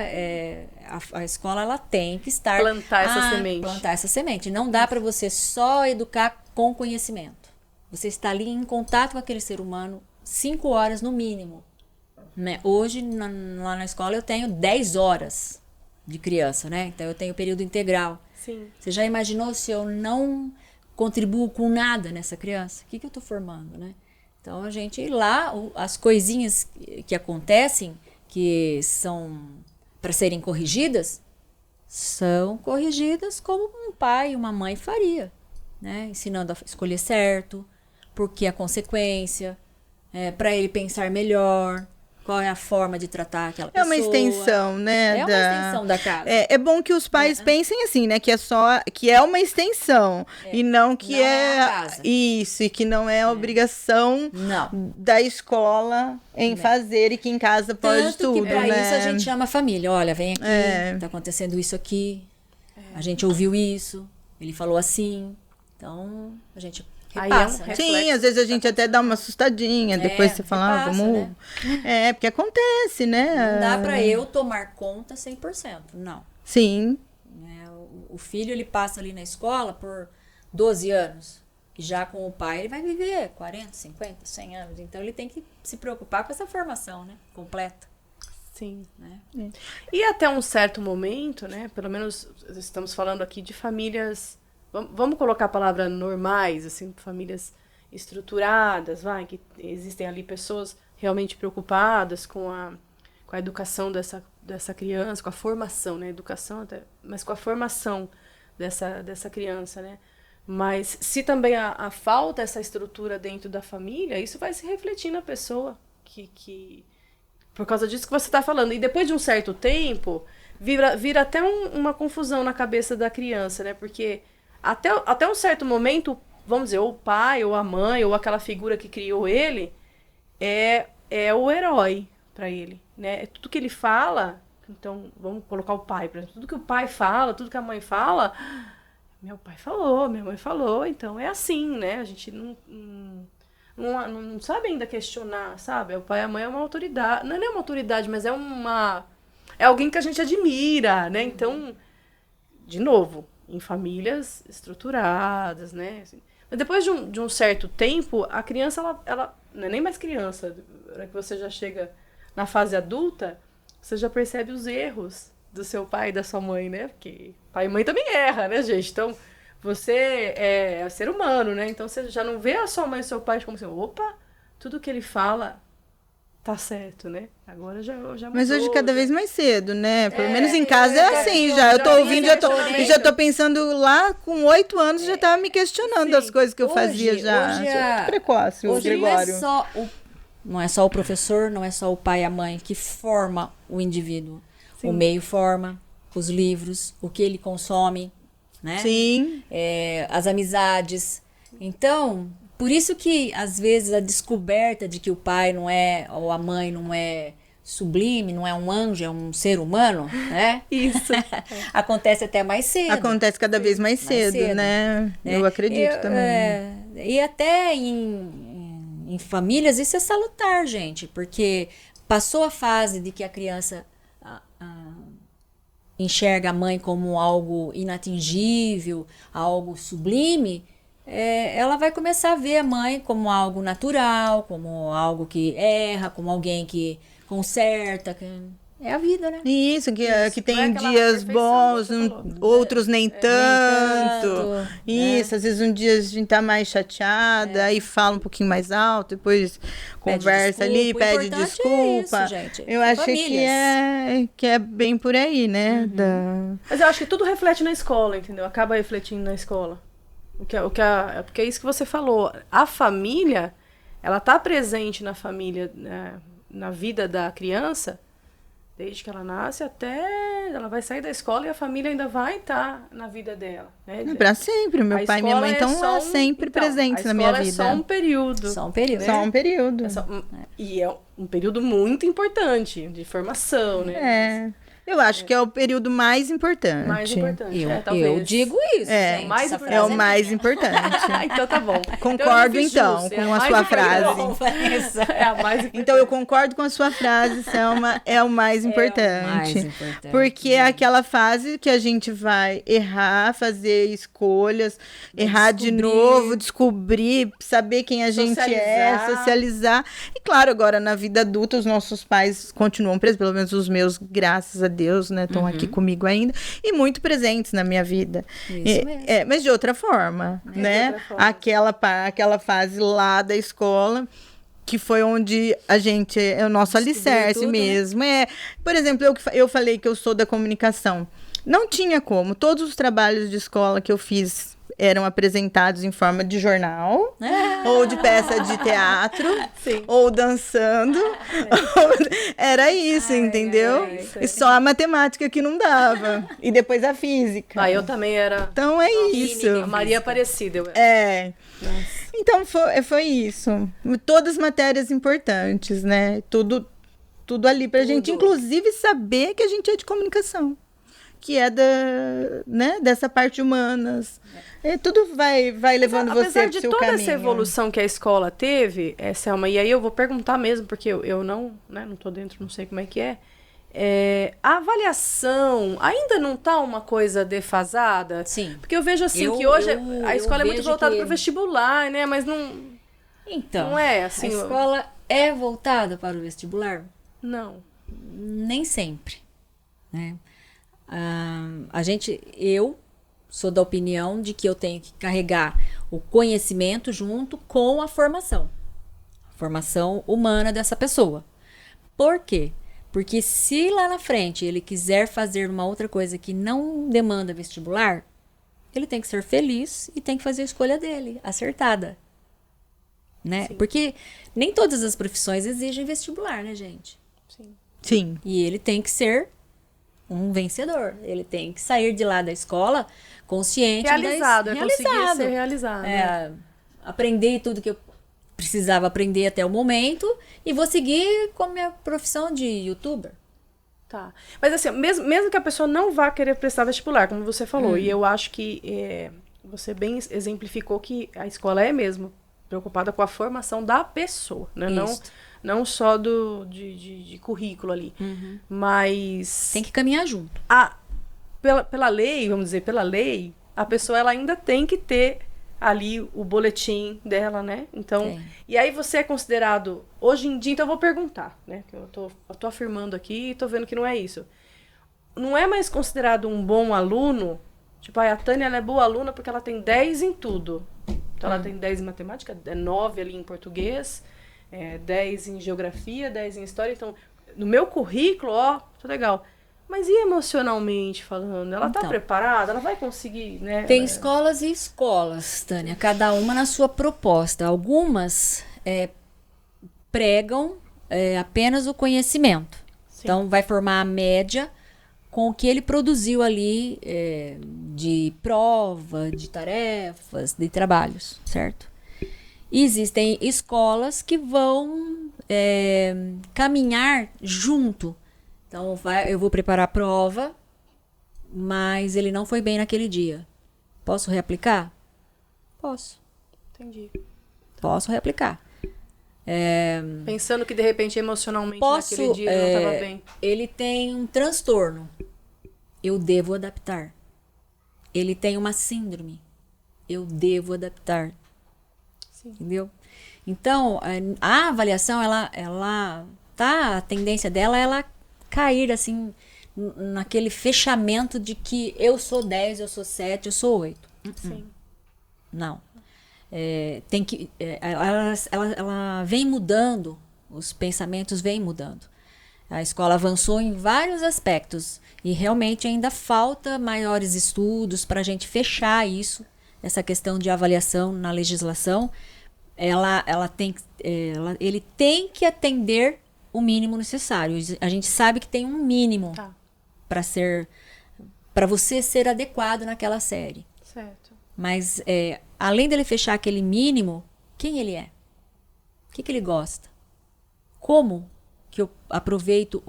a escola ela tem que estar... Plantar essa semente. Plantar essa semente. Não dá para você só educar com conhecimento. Você está ali em contato com aquele ser humano 5 horas no mínimo. Né? Hoje, lá na escola, eu tenho 10 horas de criança, né? Então, eu tenho período integral. Sim. Você já imaginou se eu não contribuo com nada nessa criança? O que eu estou formando, né? Então, a gente lá, as coisinhas que acontecem, que são para serem corrigidas, são corrigidas como um pai e uma mãe faria, né? Ensinando a escolher certo, porque a consequência, para ele pensar melhor, qual é a forma de tratar aquela pessoa. É uma extensão, né? É uma extensão da casa. É bom que os pais pensem assim, né? Que é uma extensão. E não que não é a casa. Isso, e que não é obrigação da escola em fazer e que em casa pode Tanto tudo, que pra né? isso a gente chama a família. Olha, vem aqui, tá acontecendo isso aqui. A gente ouviu isso, ele falou assim. Então, a gente repassa, né? Sim, às vezes a gente até dá uma assustadinha, depois você fala, repassa, vamos... né? Porque acontece, né? Não dá pra eu tomar conta 100%, não. Sim. O filho, ele passa ali na escola por 12 anos. E já com o pai, ele vai viver 40, 50, 100 anos. Então, ele tem que se preocupar com essa formação, né? Completa. Sim. Né? E até um certo momento, né? Pelo menos estamos falando aqui de famílias... Vamos colocar a palavra normais, assim, famílias estruturadas, que existem ali pessoas realmente preocupadas com a educação dessa criança, com a formação, né? Educação até, mas com a formação dessa criança, né? Mas se também a falta essa estrutura dentro da família, isso vai se refletir na pessoa que por causa disso que você está falando. E depois de um certo tempo, vira até uma confusão na cabeça da criança, né? Porque até um certo momento, vamos dizer, ou o pai, ou a mãe, ou aquela figura que criou ele, é o herói para ele, né? Tudo que ele fala, então vamos colocar o pai, por exemplo, tudo que o pai fala, tudo que a mãe fala, meu pai falou, minha mãe falou, então é assim, né? A gente não sabe ainda questionar, sabe? O pai e a mãe é uma autoridade, não é uma autoridade, mas é alguém que a gente admira, né? Então, de novo, em famílias estruturadas, né? Assim, mas depois de um certo tempo, a criança, ela não é nem mais criança. Na hora que você já chega na fase adulta, você já percebe os erros do seu pai e da sua mãe, né? Porque pai e mãe também erra, né, gente? Então, você é ser humano, né? Então, você já não vê a sua mãe e o seu pai como assim, opa, tudo que ele fala tá certo, né? Agora já mudou. Mas hoje cada vez mais cedo, né? Pelo menos em casa é assim, já. Eu tô ouvindo, já tô pensando lá com 8 anos, já tava me questionando das coisas que eu fazia já. Hoje muito precoce, o hoje Gregório. Não é só o professor, não é só o pai e a mãe que forma o indivíduo. Sim. O meio forma, os livros, o que ele consome, né? Sim. As amizades. Então, por isso que, às vezes, a descoberta de que o pai não é, ou a mãe não é sublime, não é um anjo, é um ser humano, né? Isso. Acontece até mais cedo. Acontece cada vez mais cedo, né? Eu acredito também. E até em famílias isso é salutar, gente, porque passou a fase de que a criança enxerga a mãe como algo inatingível, algo sublime, ela vai começar a ver a mãe como algo natural, como algo que erra, como alguém que conserta. É a vida, né? Isso, que tem é aquela dias perfeição, bons, você falou. outros nem tanto. tanto, Isso, às vezes um dia a gente tá mais chateada, aí fala um pouquinho mais alto, depois conversa ali, pede desculpa. O importante desculpa. é isso, gente. Eu acho que é bem por aí, né? Mas eu acho que tudo reflete na escola, entendeu? Acaba refletindo na escola. Porque é isso que você falou. A família, ela tá presente na família, né, na vida da criança, desde que ela nasce até ela vai sair da escola e a família ainda vai estar na vida dela. Né? Pra sempre. Meu pai e minha mãe estão lá sempre presentes na minha vida. A escola é só um período. Só um período. Né? Só um período. E é um período muito importante de formação, né? Eu acho que é o período mais importante. Mais importante, Eu digo isso, gente. Mais essa É o frase mais importante. Então tá bom. Concordo, então, com a sua frase. É a mais importante. Então, eu concordo com a sua frase, Selma, é o mais importante. Porque é aquela fase que a gente vai errar, fazer escolhas, errar de novo, descobrir, saber quem a gente é, socializar. E claro, agora na vida adulta, os nossos pais continuam presentes, pelo menos os meus, graças a Deus, né, estão aqui comigo ainda, e muito presentes na minha vida. Isso mesmo. Mas de outra forma, né? Aquela fase lá da escola, que foi onde a gente, é o nosso alicerce tudo, mesmo. Né? Por exemplo, eu falei que eu sou da comunicação. Não tinha como. Todos os trabalhos de escola que eu fiz eram apresentados em forma de jornal, ou de peça de teatro, ou dançando. Era isso, entendeu? E só a matemática que não dava. E depois a física. Eu também era. Então é isso. A Maria Aparecida. Então foi isso. Todas as matérias importantes, né? Tudo ali pra gente, inclusive saber que a gente é de comunicação. Que é dessa parte humanas. Tudo vai levando você pro seu caminho. Apesar de toda essa evolução que a escola teve, Selma, e aí eu vou perguntar mesmo, porque eu não tô dentro, não sei como é que é. A avaliação ainda não tá uma coisa defasada? Sim. Porque eu vejo assim que hoje a escola é muito voltada pro vestibular, né? Mas não... Então, não é assim... A escola é voltada para o vestibular? Não. Nem sempre, né? Eu sou da opinião de que eu tenho que carregar o conhecimento junto com a formação humana dessa pessoa. Por quê? Porque se lá na frente ele quiser fazer uma outra coisa que não demanda vestibular, ele tem que ser feliz e tem que fazer a escolha dele, acertada. Né? Porque nem todas as profissões exigem vestibular, né, gente? Sim. E ele tem que ser um vencedor. Ele tem que sair de lá da escola consciente. Conseguir ser realizado. Aprender tudo que eu precisava aprender até o momento e vou seguir com a minha profissão de youtuber. Tá. Mas assim, mesmo que a pessoa não vá querer prestar vestibular, como você falou, e eu acho que você bem exemplificou que a escola é mesmo preocupada com a formação da pessoa, né? Não só de currículo ali. Mas... Tem que caminhar junto. Pela lei, vamos dizer, pela lei, a pessoa ela ainda tem que ter ali o boletim dela, né? Então, e aí você é considerado, hoje em dia, então eu vou perguntar, né? Que eu tô afirmando aqui e tô vendo que não é isso. Não é mais considerado um bom aluno, tipo, a Tânia ela é boa aluna porque ela tem 10 em tudo. Então ela tem 10 em matemática, 9 ali em português, 10 em geografia, 10 em história. Então, no meu currículo, tô legal. Mas e emocionalmente falando? Ela tá preparada? Ela vai conseguir, né? Tem escolas e escolas, Tânia. Cada uma na sua proposta. Algumas pregam apenas o conhecimento. Sim. Então, vai formar a média com o que ele produziu ali de prova, de tarefas, de trabalhos, certo? E existem escolas que vão caminhar junto. Então, eu vou preparar a prova, mas ele não foi bem naquele dia. Posso reaplicar? Posso. Entendi. Posso reaplicar. Pensando que, de repente, emocionalmente, naquele dia ele não estava bem. Ele tem um transtorno. Eu devo adaptar. Ele tem uma síndrome. Eu devo adaptar. Sim. Entendeu? Então, a avaliação, a tendência dela é ela cair assim naquele fechamento de que eu sou 10, eu sou 7, eu sou 8. Sim. Não. Tem que ela vem mudando, os pensamentos vêm mudando. A escola avançou em vários aspectos e realmente ainda falta maiores estudos para a gente fechar isso, essa questão de avaliação na legislação. Ele tem que atender o mínimo necessário. A gente sabe que tem um mínimo para você ser adequado naquela série. Certo. Mas além dele fechar aquele mínimo, quem ele é? O que ele gosta? Como que eu aproveito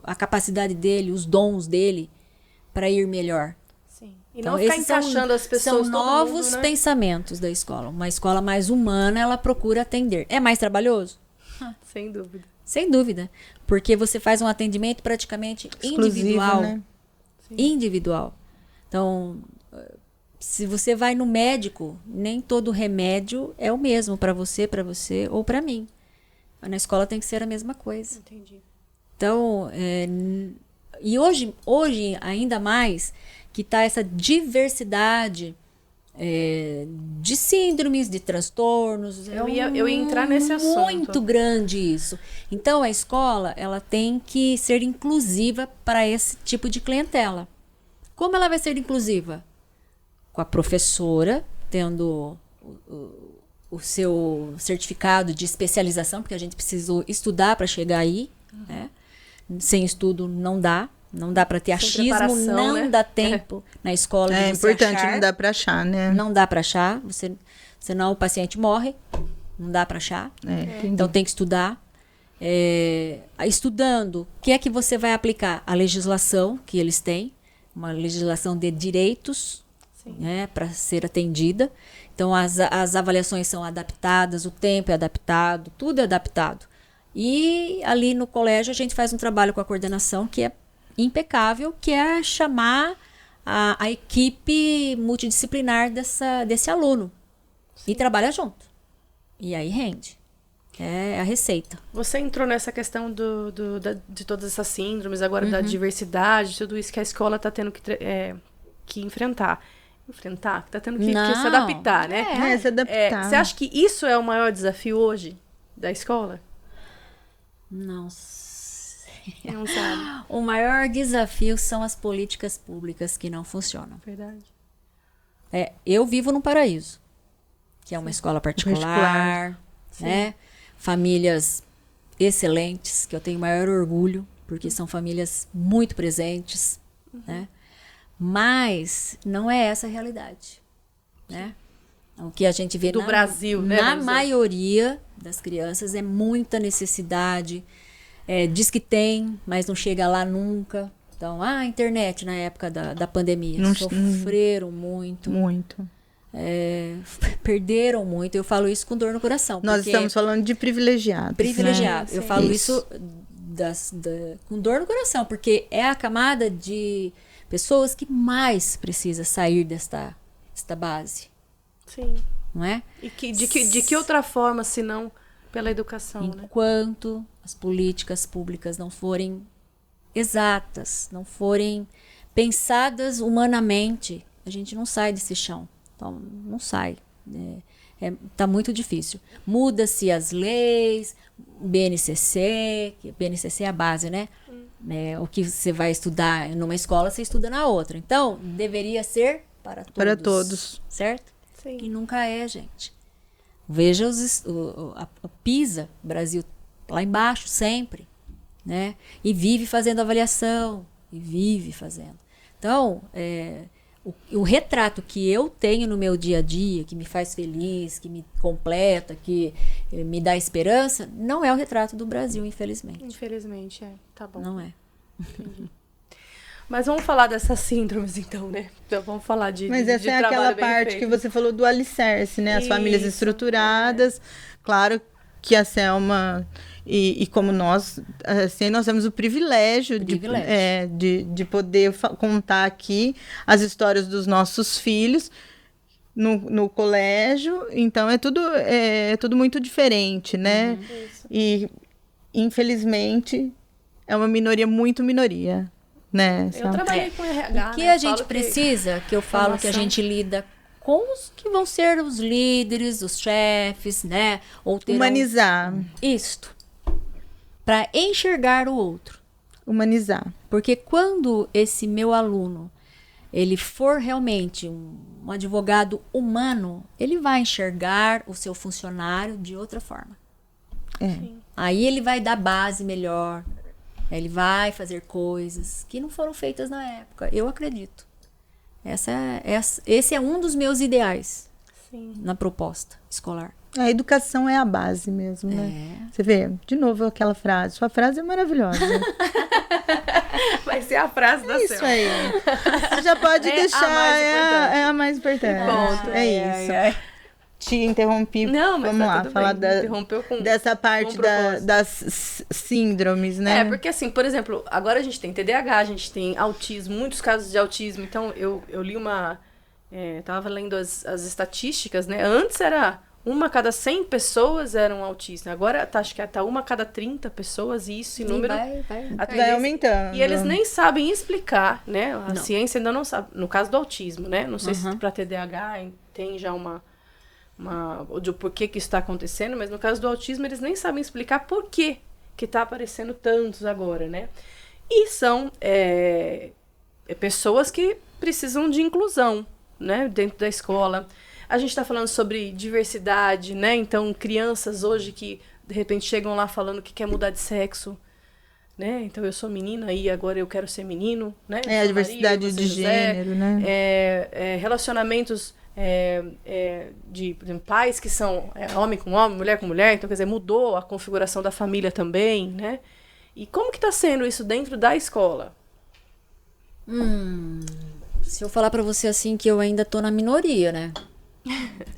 a capacidade dele, os dons dele para ir melhor? Sim. E Então, não ficar encaixando as pessoas. São novos mundo, né? pensamentos da escola. Uma escola mais humana, ela procura atender. É mais trabalhoso? Sem dúvida. Sem dúvida. Porque você faz um atendimento praticamente exclusivo, individual. né? Individual. Então, se você vai no médico, nem todo remédio é o mesmo para você ou para mim. Na escola tem que ser a mesma coisa. Entendi. Então, e hoje ainda mais que está essa diversidade de síndromes, de transtornos. Eu ia entrar nesse assunto. Muito grande isso. Então, a escola ela tem que ser inclusiva para esse tipo de clientela. Como ela vai ser inclusiva? Com a professora tendo o seu certificado de especialização, porque a gente precisou estudar para chegar aí. Né? Sem estudo não dá. Não dá para ter achismo, não, né? Dá tempo na escola de você importante, achar. não dá para achar, né? Não dá para achar, senão o paciente morre, não dá para achar. Então tem que estudar. Estudando, o que é que você vai aplicar? A legislação que eles têm, uma legislação de direitos, né, para ser atendida. Então as avaliações são adaptadas, o tempo é adaptado, tudo é adaptado. E ali no colégio a gente faz um trabalho com a coordenação que é impecável, que é chamar a equipe multidisciplinar desse aluno. Sim. E trabalha junto. E aí rende. É a receita. Você entrou nessa questão de todas essas síndromes, agora da diversidade, tudo isso que a escola está tendo que enfrentar. Que está tendo que se adaptar, né? Se adaptar. Você acha que isso é o maior desafio hoje da escola? Não sabe. O maior desafio são as políticas públicas que não funcionam. Verdade. Eu vivo num paraíso, que é uma escola particular, né? Famílias excelentes, que eu tenho maior orgulho, porque são famílias muito presentes, né? Mas não é essa a realidade, né? O que a gente vê do Brasil, né? Na maioria das crianças é muita necessidade. Diz que tem, mas não chega lá nunca. Então, a internet na época da pandemia sofreram muito. Muito. Perderam muito. Eu falo isso com dor no coração. Nós estamos falando de privilegiados. Privilegiado. Né? Eu falo isso com dor no coração, porque é a camada de pessoas que mais precisa sair desta base. Sim. Não é? E de que outra forma, se não pela educação, né? Enquanto as políticas públicas não forem exatas, não forem pensadas humanamente, a gente não sai desse chão. Então, não sai. Tá muito difícil. Muda-se as leis, BNCC, que BNCC é a base, né? O que você vai estudar numa escola, você estuda na outra. Então, deveria ser para todos. Para todos. Certo? Sim. E nunca é, gente. Veja a PISA, Brasil, lá embaixo, sempre. Né? E vive fazendo avaliação. E vive fazendo. Então, o retrato que eu tenho no meu dia a dia, que me faz feliz, que me completa, que me dá esperança, não é o retrato do Brasil, infelizmente. Infelizmente, tá bom. Não é. Entendi. Mas vamos falar dessas síndromes, então, né? Então, vamos falar de Mas essa é aquela parte que você falou do alicerce, né? As famílias estruturadas. Claro que a Selma e como nós, assim, nós temos o privilégio. De poder contar aqui as histórias dos nossos filhos no colégio. Então, é tudo muito diferente, né? E, infelizmente, é uma minoria. Né? Eu trabalhei com RH. O que a gente precisa, que eu falo que a gente lida com os que vão ser os líderes, os chefes, né? Ou humanizar. Isto. Para enxergar o outro. Humanizar. Porque quando esse meu aluno, ele for realmente um advogado humano, ele vai enxergar o seu funcionário de outra forma. Aí ele vai dar base melhor. Ele vai fazer coisas que não foram feitas na época. Eu acredito. Esse é um dos meus ideais. Sim. Na proposta escolar. A educação é a base mesmo, né? Você vê, de novo aquela frase. Sua frase é maravilhosa. Vai ser a frase da Selma. Isso aí. Você já pode deixar. É a mais importante. Ponto. É isso. Te interrompi. Não, mas vamos tá lá, tudo falar bem. dessa parte das síndromes, né? Porque assim, por exemplo, agora a gente tem TDAH, a gente tem autismo, muitos casos de autismo. Então, eu li tava lendo as estatísticas, né? Antes era 1 a cada 100 pessoas eram autistas. Agora acho que tá 1 a cada 30 pessoas e isso, número vai aumentando. E eles nem sabem explicar, né? A ciência ainda não sabe. No caso do autismo, né? Não sei se para TDAH tem já de por que isso está acontecendo, mas no caso do autismo eles nem sabem explicar por que está aparecendo tantos agora, né? E são pessoas que precisam de inclusão, né? Dentro da escola. A gente está falando sobre diversidade, né? Então, crianças hoje que, de repente, chegam lá falando que quer mudar de sexo, né? Então, eu sou menina e agora eu quero ser menino, né? A diversidade de gênero, né? Relacionamentos de, por exemplo, pais que são homem com homem, mulher com mulher. Então, quer dizer, mudou a configuração da família também, né? E como que está sendo isso dentro da escola? Se eu falar para você assim que eu ainda tô na minoria, né?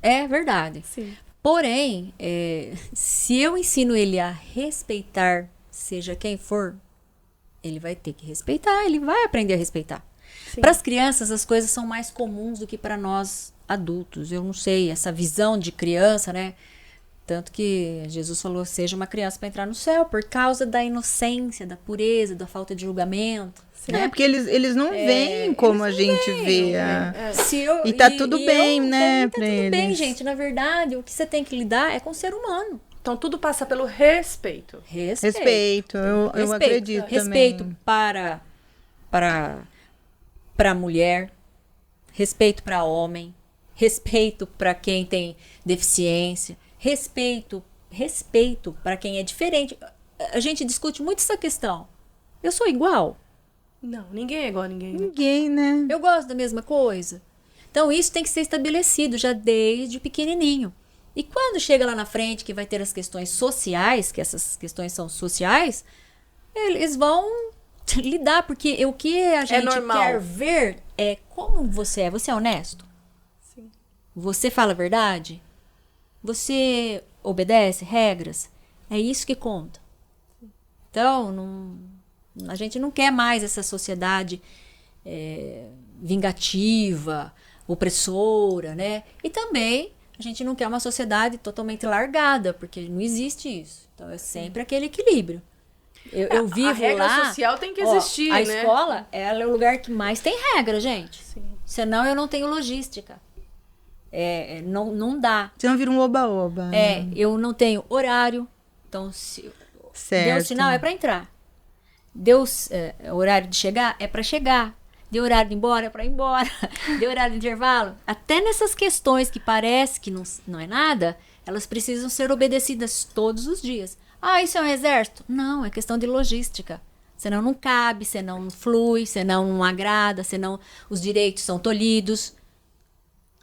É verdade. Sim. Porém, se eu ensino ele a respeitar, seja quem for, ele vai ter que respeitar, ele vai aprender a respeitar. Para as crianças, as coisas são mais comuns do que para nós adultos. Eu não sei, essa visão de criança, né? Tanto que Jesus falou, seja uma criança para entrar no céu, por causa da inocência, da pureza, da falta de julgamento. Né? Porque eles não veem como a gente vê. E tá tudo bem, né? Tá tudo bem, gente. Na verdade, o que você tem que lidar é com o ser humano. Então, tudo passa pelo respeito. Respeito. Eu acredito também. Respeito para mulher, respeito para homem, respeito para quem tem deficiência, respeito para quem é diferente. A gente discute muito essa questão. Eu sou igual? Não, ninguém é igual a ninguém. Ninguém, né? Eu gosto da mesma coisa. Então, isso tem que ser estabelecido já desde pequenininho. E quando chega lá na frente, que vai ter as questões sociais, que essas questões são sociais, eles vão lidar, porque o que a gente quer ver é como você é. Você é honesto? Sim. Você fala a verdade? Você obedece regras? É isso que conta. Então, a gente não quer mais essa sociedade vingativa, opressora, né? E também a gente não quer uma sociedade totalmente largada, porque não existe isso. Então, é sempre aquele equilíbrio. Eu vivo a regra lá, social tem que existir, a né? escola, ela é o lugar que mais tem regra, gente. Sim. Senão eu não tenho logística. Não dá. Senão vira um oba-oba. Né? Eu não tenho horário. Então, se Certo. deu sinal, é para entrar. Deu horário de chegar, é para chegar. Deu horário de ir embora, é para ir embora. Deu horário de intervalo. Até nessas questões que parece que não é nada, elas precisam ser obedecidas todos os dias. Ah, isso é um exército? Não, é questão de logística. Senão não cabe, senão não flui, senão não agrada, senão os direitos são tolhidos.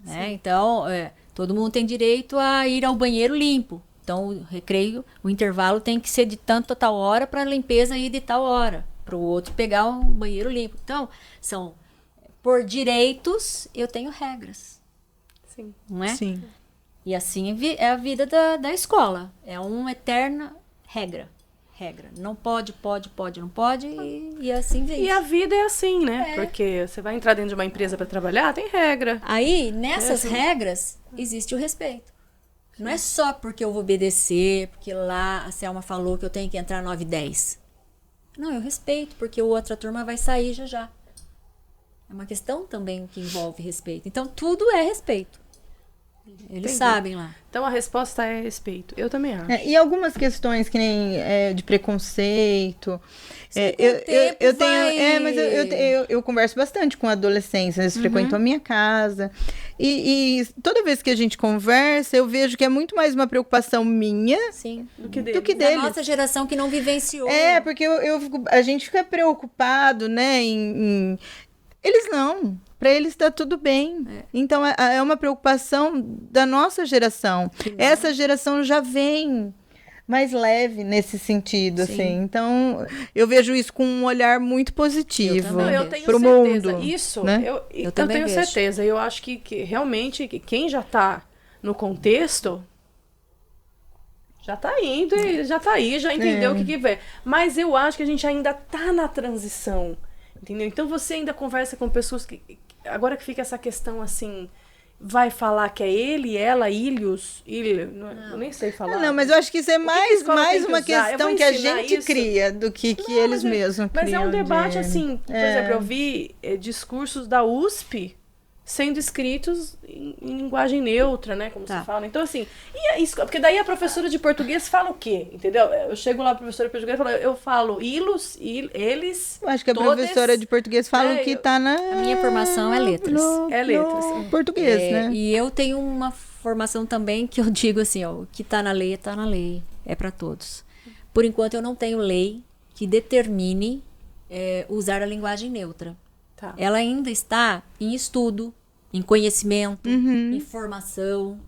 Né? Então, todo mundo tem direito a ir ao banheiro limpo. Então, o recreio, o intervalo tem que ser de tanto a tal hora para a limpeza ir de tal hora. Para o outro pegar um banheiro limpo. Então, por direitos, eu tenho regras. Sim. Não é? Sim. E assim é a vida da escola. É uma eterna regra. Não pode, não pode e assim vem. E a vida é assim, né? Porque você vai entrar dentro de uma empresa para trabalhar, tem regra. Aí, nessas regras, existe o respeito. Não é só porque eu vou obedecer, porque lá a Selma falou que eu tenho que entrar 9h10. Não, eu respeito, porque a outra turma vai sair já. É uma questão também que envolve respeito. Então, tudo é respeito. Eles sabem lá. Então, a resposta é respeito. Eu também acho. E algumas questões que nem de preconceito. Eu tenho. Mas eu converso bastante com adolescentes, eles frequentam a minha casa. E toda vez que a gente conversa, eu vejo que é muito mais uma preocupação minha Sim. Do que deles. Da nossa geração que não vivenciou. Porque a gente fica preocupado, né, eles não. Para eles está tudo bem. Então, é uma preocupação da nossa geração. Essa geração já vem mais leve nesse sentido, Sim. assim. Então, eu vejo isso com um olhar muito positivo Eu tenho pro certeza. mundo. Isso, né? eu também tenho vejo. certeza. Eu acho que realmente quem já está no contexto já está indo e já está aí, já entendeu o que vem. Mas eu acho que a gente ainda está na transição. Entendeu? Então você ainda conversa com pessoas que... Agora que fica essa questão assim... Vai falar que é ele, ela, ilhos... Eu nem sei falar. Não, mas eu acho que isso é mais tem que uma usar? questão que a gente cria do que eles mesmos criam. Mas é um debate assim... Por exemplo, eu vi discursos da USP sendo escritos em linguagem neutra, né? Como se fala. Então, assim... porque daí a professora de português fala o quê? Entendeu? Eu chego lá, a professora de português, eu falo ilos, eles... Eu acho que a professora de português fala o que está na... A minha formação é letras. No português, né? E eu tenho uma formação também que eu digo assim, ó, o que está na lei, está na lei. É para todos. Por enquanto, eu não tenho lei que determine usar a linguagem neutra. Tá. Ela ainda está em estudo, em conhecimento, em formação.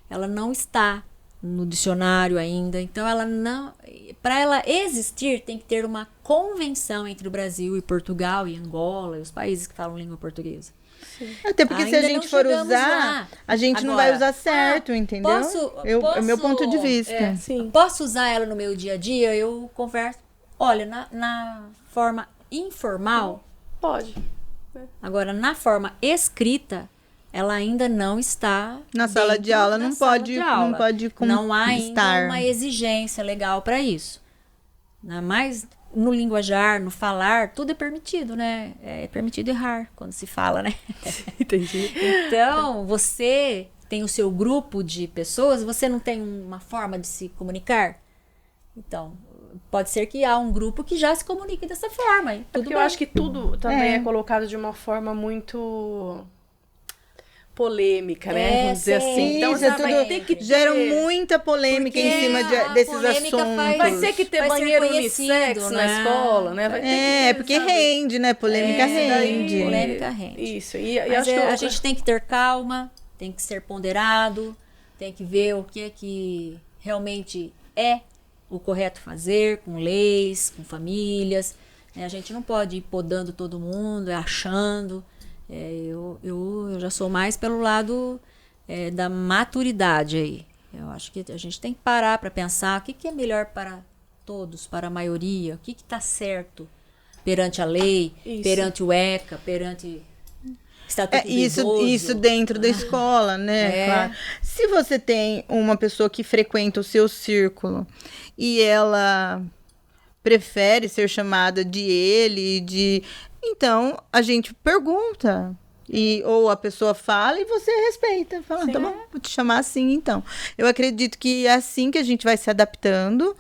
Ela não está no dicionário ainda. Então, para ela existir, tem que ter uma convenção entre o Brasil e Portugal e Angola e os países que falam língua portuguesa. Até porque se a gente for usar, lá. a gente não vai usar certo, entendeu? É meu ponto de vista. Sim. Posso usar ela no meu dia a dia? Eu converso. Olha, na forma informal, Pode. agora na forma escrita, ela ainda não está Na sala de aula não pode Não há ainda estar. uma exigência legal para isso. Mas no linguajar, no falar, tudo é permitido, né? É permitido errar quando se fala, né? Entendi. Então, você tem o seu grupo de pessoas, você não tem uma forma de se comunicar? Então, pode ser que há um grupo que já se comunique dessa forma. E tudo Porque eu acho que tudo também é colocado de uma forma muito polêmica, né? Vamos dizer assim. Então, Isso, vai ter que gera ter... muita polêmica em Porque cima a desses polêmica assuntos. Vai ter que ter Vai ser banheiro conhecido, unissex na né? escola, né? Vai ter que ter, Porque sabe? rende, né? Polêmica Esse daí- rende. Polêmica rende. Isso. E Mas acho que a gente tem que ter calma, tem que ser ponderado, tem que ver o que é que realmente é o correto fazer, com leis, com famílias. A gente não pode ir podando todo mundo, achando. Eu já sou mais pelo lado da maturidade aí. Eu acho que a gente tem que parar para pensar o que é melhor para todos, para a maioria, o que está certo perante a lei, Isso. perante o ECA, perante o Estatuto do Idoso. Isso dentro da escola, né? Claro. Se você tem uma pessoa que frequenta o seu círculo e ela prefere ser chamada de ele, então a gente pergunta. Ou a pessoa fala e você respeita. Fala, tá bom, vou te chamar assim então. Eu acredito que é assim que a gente vai se adaptando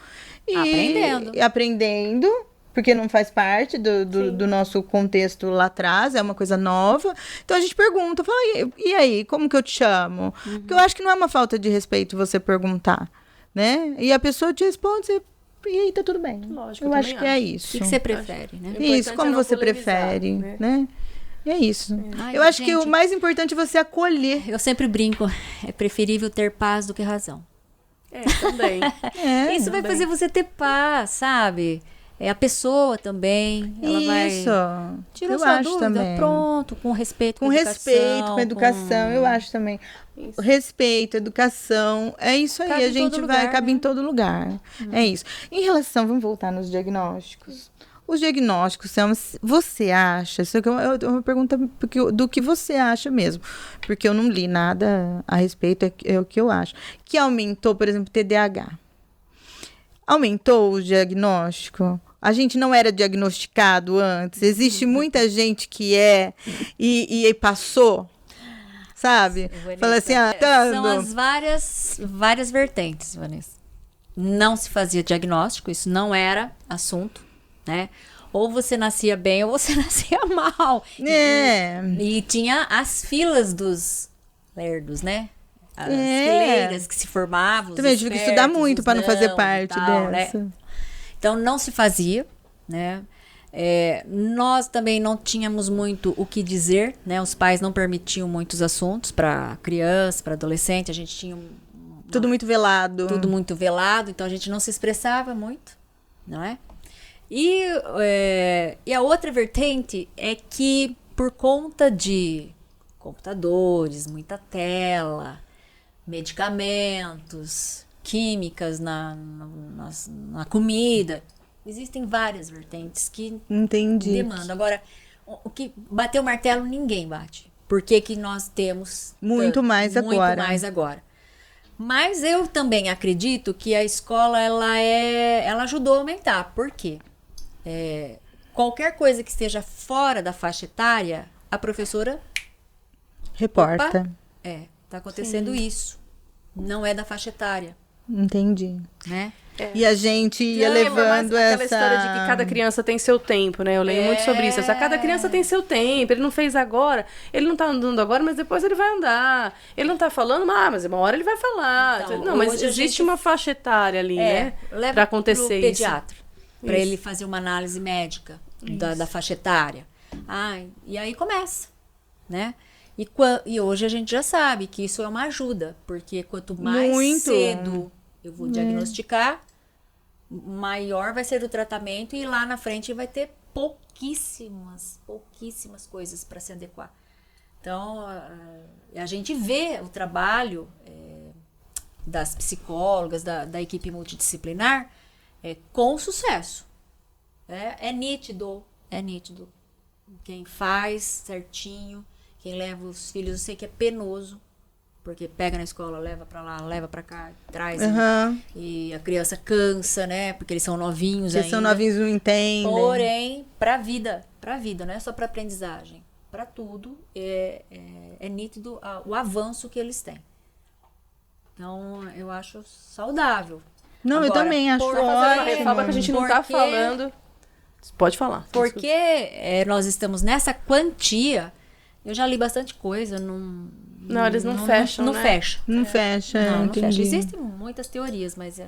e aprendendo, porque não faz parte do nosso contexto lá atrás, é uma coisa nova. Então a gente pergunta, fala, e aí, como que eu te chamo? Porque eu acho que não é uma falta de respeito você perguntar, né? E a pessoa te responde, e aí tá tudo bem. Lógico, eu acho que é isso. O que você prefere, né? Isso, como você prefere, né? É isso. Eu acho que o mais importante é você acolher. Eu sempre brinco, é preferível ter paz do que razão. Também. Isso vai fazer você ter paz, sabe? A pessoa também, ela vai... Tirou sua dúvida, também. Pronto, com respeito, com respeito, com educação, eu acho também. Isso. Respeito, educação, é isso aí, cabe a gente cabe em todo lugar. É isso. Em relação, vamos voltar nos diagnósticos. Os diagnósticos, você acha, isso é uma pergunta do que você acha mesmo, porque eu não li nada a respeito, é o que eu acho, que aumentou, por exemplo, TDAH. Aumentou o diagnóstico? A gente não era diagnosticado antes, existe muita gente que e passou, sabe? Fala assim, são as várias vertentes, Vanessa. Não se fazia diagnóstico, isso não era assunto, né? Ou você nascia bem ou você nascia mal. E tinha as filas dos lerdos, né? As fileiras que se formavam. Também tive que estudar muito para não fazer parte dessa. Né? Então não se fazia, né? Nós também não tínhamos muito o que dizer, né? Os pais não permitiam muitos assuntos para criança, para adolescente. A gente tinha tudo muito velado. Tudo muito velado, então a gente não se expressava muito, não é? E a outra vertente é que por conta de computadores, muita tela, medicamentos, químicas na comida, existem várias vertentes que demandam. Agora, o que bateu o martelo ninguém bate. Por que nós temos muito mais agora? Mas eu também acredito que a escola ela ajudou a aumentar. Por quê? Qualquer coisa que esteja fora da faixa etária, a professora reporta. Tá acontecendo isso. Não é da faixa etária. Entendi. Né? E a gente ia levando aquela história de que cada criança tem seu tempo, né? Eu leio muito sobre isso. Cada criança tem seu tempo. Ele não fez agora, ele não tá andando agora, mas depois ele vai andar. Ele não tá falando, mas uma hora ele vai falar. Então, não, mas existe uma faixa etária ali, né? Pra acontecer pro isso. Pediatra, para ele fazer uma análise médica da faixa etária. E aí começa, né? E hoje a gente já sabe que isso é uma ajuda, porque quanto mais cedo eu vou diagnosticar, maior vai ser o tratamento e lá na frente vai ter pouquíssimas coisas para se adequar. Então, a gente vê o trabalho das psicólogas, da equipe multidisciplinar, com sucesso. É nítido. Quem faz certinho, quem leva os filhos, eu sei que é penoso, porque pega na escola, leva pra lá, leva pra cá, traz. E a criança cansa, né? Porque eles são novinhos ainda. Eles são novinhos, não entendem. Porém, pra vida, não é só pra aprendizagem. Pra tudo, é nítido o avanço que eles têm. Então, eu acho saudável. Não, agora, eu também acho ótimo. Uma reforma que a gente não tá falando. Pode falar. Porque nós estamos nessa quantia. Eu já li bastante coisa, Não, eles não fecham, Não né? fecha. Não fecha, Não entendi. fecha. Existem muitas teorias, mas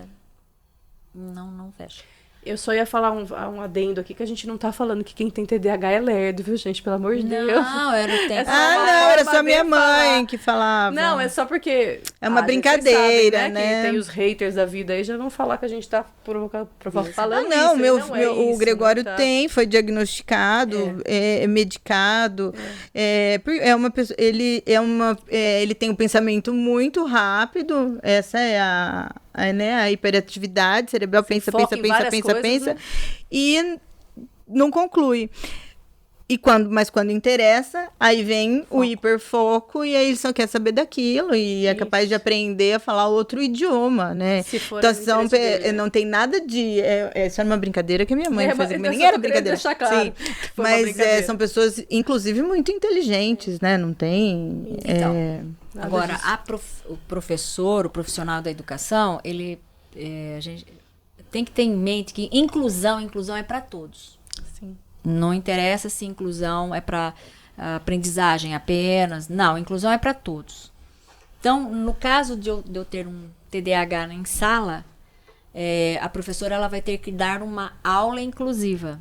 não fecha. Eu só ia falar um adendo aqui, que a gente não tá falando que quem tem TDAH é lerdo, viu, gente? Pelo amor de Deus. Não, eu não tenho. É só Ah, uma não, era forma só minha de mãe falar. que falava. Não, é só porque... É uma gente, brincadeira, vocês sabem, né? Que tem os haters da vida aí, já vão falar que a gente tá falando Ah, não, isso. Não é o isso, Gregório não tá? foi diagnosticado, é medicado, é uma pessoa, ele tem um pensamento muito rápido, essa é a hiperatividade cerebral, pensa, foca em várias coisas, né? E não conclui. Mas quando interessa, aí vem o hiperfoco e aí ele só quer saber daquilo e é capaz de aprender a falar outro idioma, né? Se for Então, no interesse dele, né? não tem nada de... Isso era uma brincadeira que a minha mãe fazia comigo. eu Nem só era tô querendo brincadeira. deixar claro Sim, que foi uma mas brincadeira. são pessoas, inclusive, muito inteligentes, né? Não tem... Então, Nada agora, disso. o professor, o profissional da educação, a gente tem que ter em mente que inclusão é para todos. Sim. Não interessa se inclusão é para aprendizagem apenas. Não, inclusão é para todos. Então, no caso de eu ter um TDAH em sala, a professora ela vai ter que dar uma aula inclusiva.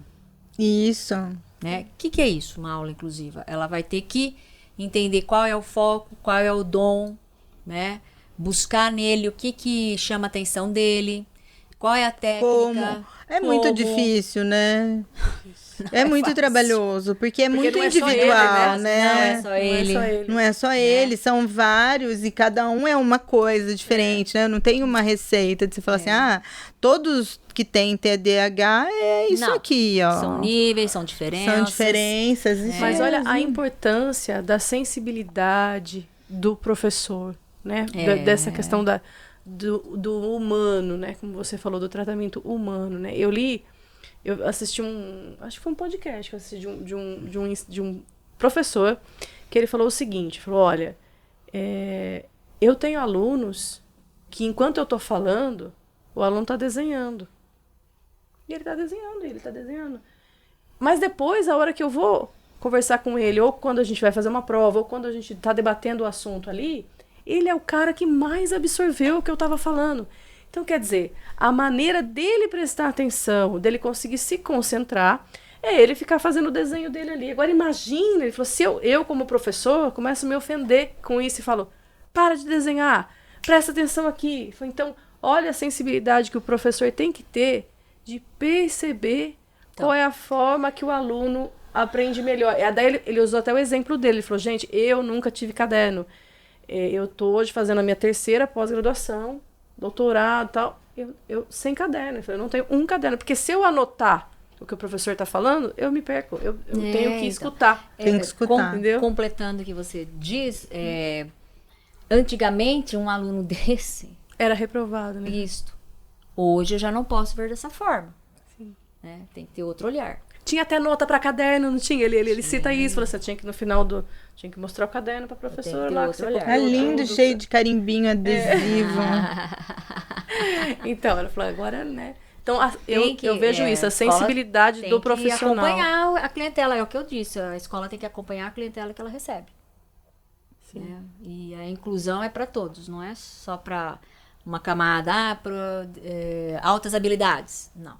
Isso. Né? O que é isso, uma aula inclusiva? Ela vai ter que entender qual é o foco, qual é o dom, né? Buscar nele o que chama a atenção dele, qual é a técnica. É muito difícil, né? É muito fácil. trabalhoso, porque muito não é só ele, individual, né? Não né? é só ele. Não é só ele, são vários e cada um é uma coisa diferente, né? Não tem uma receita de você falar assim, todos que têm TDAH é isso Não. aqui, ó. São níveis, são diferenças. São diferenças. Isso Mas olha mesmo. a importância da sensibilidade do professor, né? Dessa questão do humano, né? Como você falou, do tratamento humano, né? Eu assisti acho que foi um podcast que eu assisti de um professor que ele falou o seguinte, falou, olha, eu tenho alunos que enquanto eu tô falando, o aluno tá desenhando. E ele tá desenhando. Mas depois, a hora que eu vou conversar com ele, ou quando a gente vai fazer uma prova, ou quando a gente tá debatendo o assunto ali, ele é o cara que mais absorveu o que eu tava falando. Então, quer dizer, a maneira dele prestar atenção, dele conseguir se concentrar, é ele ficar fazendo o desenho dele ali. Agora, imagina, ele falou, se eu como professor, começo a me ofender com isso e falo, para de desenhar, presta atenção aqui. Então, olha a sensibilidade que o professor tem que ter de perceber qual é a forma que o aluno aprende melhor. Daí ele usou até o exemplo dele, ele falou, gente, eu nunca tive caderno. Eu tô hoje fazendo a minha 3ª pós-graduação, doutorado e tal, eu sem caderno. Eu falei, eu não tenho um caderno, porque se eu anotar o que o professor está falando, eu me perco. Eu tenho que escutar. Tem que escutar. Entendeu? Completando o que você diz, antigamente um aluno desse... Era reprovado, né? Isto. Hoje eu já não posso ver dessa forma. Sim. Né? Tem que ter outro olhar. Tinha até nota para caderno, não tinha? Ele cita isso, falou assim, tinha que no final tinha que mostrar o caderno para professora lá. Que você olhar. É lindo, cheio de carimbinho adesivo. Então, ela falou, agora, né? Então, eu vejo isso, a escola sensibilidade do profissional. Tem que acompanhar a clientela, é o que eu disse. A escola tem que acompanhar a clientela que ela recebe. Sim. Né? E a inclusão é para todos, não é só para uma camada, para altas habilidades. Não.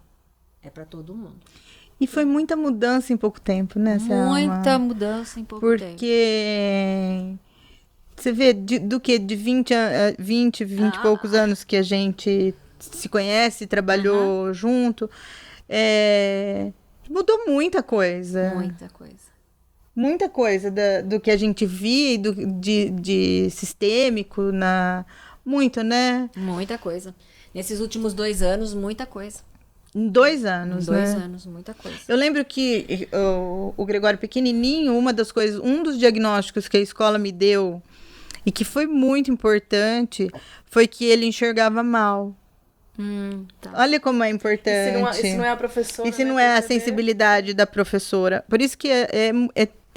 É para todo mundo. E foi muita mudança em pouco tempo, né, Selma? Muita mudança em pouco tempo. Porque você vê de 20 e poucos anos que a gente se conhece, trabalhou junto, mudou muita coisa. Muita coisa. Muita coisa do que a gente via e de sistêmico, muito, né? Muita coisa. Nesses últimos 2 anos, muita coisa. Em 2 anos, Em 2 né? anos, muita coisa. Eu lembro que o Gregório pequenininho, um dos diagnósticos que a escola me deu e que foi muito importante foi que ele enxergava mal. Tá. Olha como é importante. E se não é a professora, E se né, não é a perceber? sensibilidade da professora. Por isso que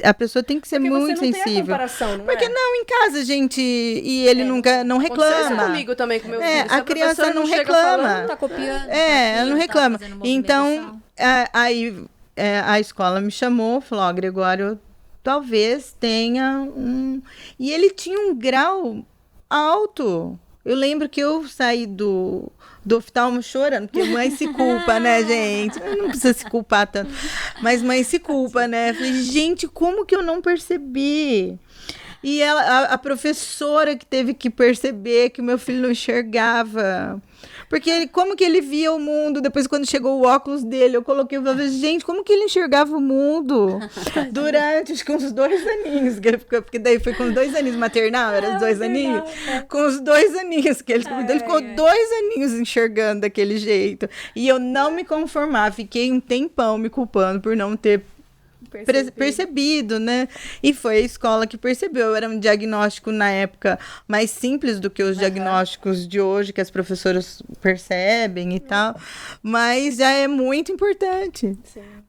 a pessoa tem que ser Porque muito você não tem a sensível. comparação, não Porque é? não, em casa, gente, e ele nunca não Aconteceu isso reclama. comigo também com meu filho. Se a criança professora não chega reclama. falando, Tá copiando. Ela não reclama. Tá Então, aí a escola me chamou, falou, Gregório talvez tenha um... E ele tinha um grau alto. Eu lembro que eu saí do oftalmo chorando, porque mãe se culpa, né, gente? Não precisa se culpar tanto. Mas mãe se culpa, né? Falei, gente, como que eu não percebi? E a professora que teve que perceber que o meu filho não enxergava. Porque como que ele via o mundo? Depois, quando chegou o óculos dele, eu coloquei e falei, gente, como que ele enxergava o mundo? Durante, acho que uns 2 aninhos. Que ele ficou, porque daí foi com 2 aninhos maternal, era os 2 aninhos? Com os 2 aninhos que ele ficou 2 aninhos enxergando daquele jeito. E eu não me conformava, fiquei um tempão me culpando por não ter percebido, né? E foi a escola que percebeu. Era um diagnóstico na época mais simples do que os diagnósticos de hoje, que as professoras percebem e tal, mas já é muito importante,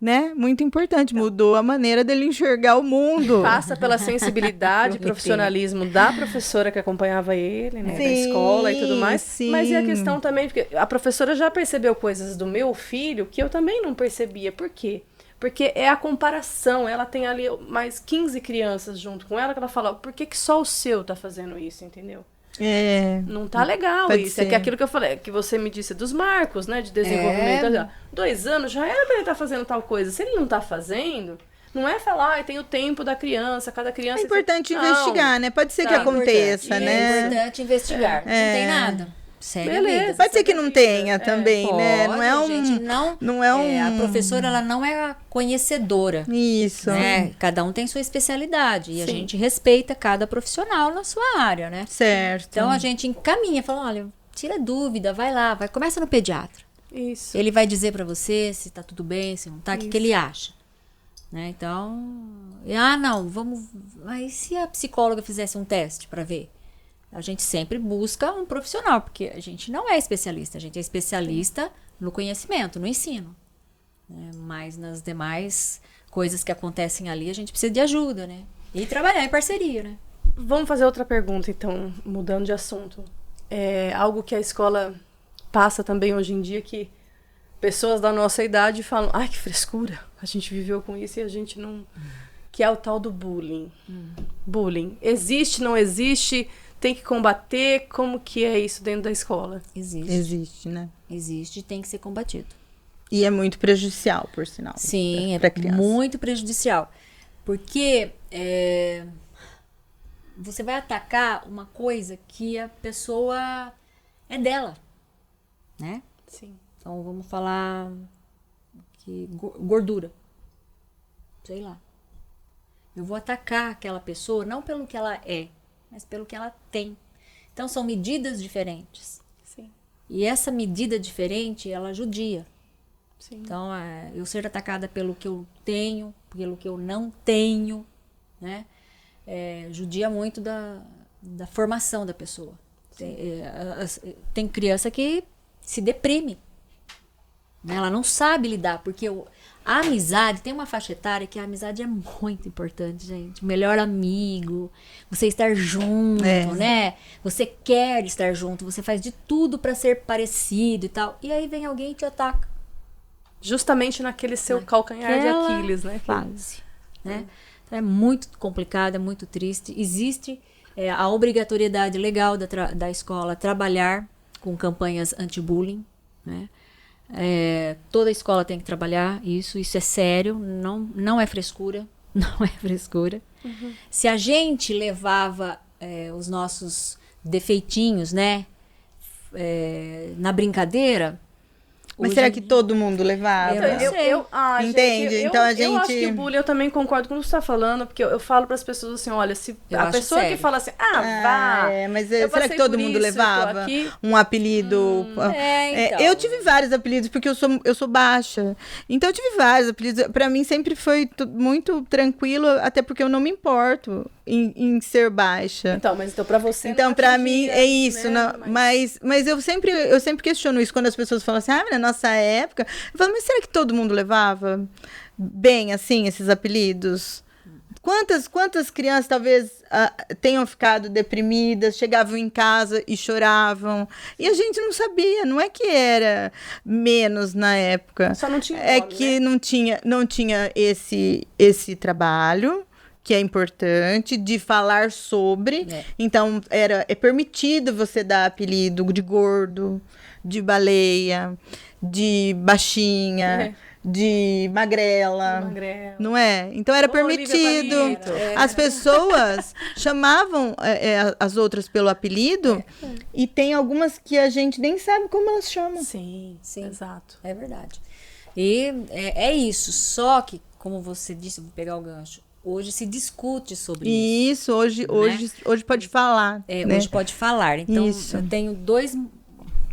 né? Muito importante. Mudou a maneira dele enxergar o mundo. Passa pela sensibilidade e profissionalismo da professora que acompanhava ele, né? Da escola e tudo mais. Sim. Mas e a questão também, porque a professora já percebeu coisas do meu filho que eu também não percebia. Por quê? Porque é a comparação, ela tem ali mais 15 crianças junto com ela, que ela fala, por que só o seu tá fazendo isso, entendeu? Não tá legal isso. É que aquilo que eu falei, que você me disse dos marcos, né, de desenvolvimento. 2 anos já era pra ele estar fazendo tal coisa. Se ele não tá fazendo, não é falar, tem o tempo da criança, cada criança... É importante investigar, né? Pode ser que aconteça, né? É importante investigar. Não tem nada. Beleza, pode ser que não tenha também, né? Pode, não é um, gente, não é um... A professora, ela não é a conhecedora. Isso. Né? Cada um tem sua especialidade. E a gente respeita cada profissional na sua área, né? Certo. Então, a gente encaminha, fala, olha, tira dúvida, vai lá, começa no pediatra. Isso. Ele vai dizer pra você se tá tudo bem, se não tá, o que ele acha. Né? Então, não, vamos... Mas se a psicóloga fizesse um teste pra ver? A gente sempre busca um profissional, porque a gente não é especialista, a gente é especialista no conhecimento, no ensino. Né? Mas nas demais coisas que acontecem ali, a gente precisa de ajuda, né? E trabalhar em parceria, né? Vamos fazer outra pergunta, então, mudando de assunto. É algo que a escola passa também hoje em dia, que pessoas da nossa idade falam, ai, que frescura, a gente viveu com isso e a gente não... Que é o tal do bullying. Bullying. Existe, não existe... Tem que combater? Como que é isso dentro da escola? Existe, né? Existe e tem que ser combatido. E é muito prejudicial, por sinal. Sim, pra criança. Muito prejudicial. Porque você vai atacar uma coisa que a pessoa é dela, né? Sim. Então, vamos falar que gordura. Sei lá. Eu vou atacar aquela pessoa não pelo que ela é, mas pelo que ela tem. Então, são medidas diferentes. Sim. E essa medida diferente, ela judia. Sim. Então, eu ser atacada pelo que eu tenho, pelo que eu não tenho, né? Judia muito da formação da pessoa. Tem criança que se deprime. Né? Ela não sabe lidar, porque a amizade, tem uma faixa etária que a amizade é muito importante, gente. Melhor amigo, você estar junto, né? Você quer estar junto, você faz de tudo pra ser parecido e tal. E aí vem alguém e te ataca. Justamente naquele seu calcanhar de Aquiles, né? Fase, né? Então é muito complicado, é muito triste. Existe a obrigatoriedade legal da escola trabalhar com campanhas anti-bullying, né? Toda escola tem que trabalhar isso é sério, não é frescura, não é frescura. Se a gente levava os nossos defeitinhos, né, na brincadeira, mas será que todo mundo levava? Entende? Gente, então a gente... Eu acho que o bullying, eu também concordo com o que você está falando, porque eu falo para as pessoas assim, olha, se a pessoa que fala assim, vá... mas será que todo mundo levava um apelido? Então. Eu tive vários apelidos, porque eu sou baixa. Então eu tive vários apelidos. Para mim sempre foi muito tranquilo, até porque eu não me importo em ser baixa. Mas para você... Então, para mim, é isso. Né? Mas eu sempre questiono isso quando as pessoas falam assim, na nossa época, eu falo, mas será que todo mundo levava bem, assim, esses apelidos? Quantas crianças talvez tenham ficado deprimidas, chegavam em casa e choravam, e a gente não sabia, não é que era menos na época. Só não tinha nome, que não tinha esse trabalho, que é importante, de falar sobre. Então, é permitido você dar apelido de gordo, de baleia, de baixinha, de magrela, não é? Então, era permitido. As pessoas chamavam as outras pelo apelido e tem algumas que a gente nem sabe como elas chamam. Sim, exato. É verdade. E é isso. Só que, como você disse, vou pegar o gancho, hoje se discute sobre isso. Hoje pode falar. Né? Hoje pode falar. Então, isso. eu tenho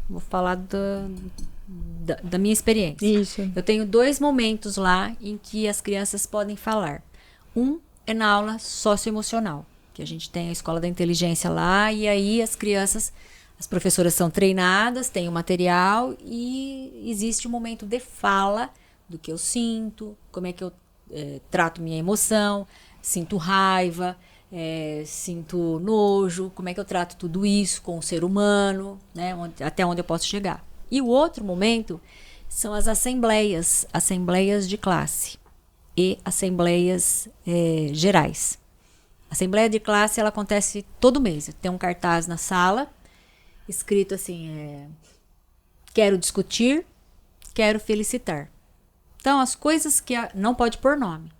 vou falar da minha experiência. Isso. Eu tenho 2 momentos lá em que as crianças podem falar. Um é na aula socioemocional, que a gente tem a Escola da Inteligência lá, e aí as professoras são treinadas, tem o material e existe um momento de fala do que eu sinto, como é que eu trato minha emoção, sinto raiva, sinto nojo, como é que eu trato tudo isso com o ser humano, né, até onde eu posso chegar. E o outro momento são as assembleias de classe e assembleias gerais. A assembleia de classe, ela acontece todo mês. Tem um cartaz na sala, escrito assim, quero discutir, quero felicitar. Então, as coisas que não pode pôr nome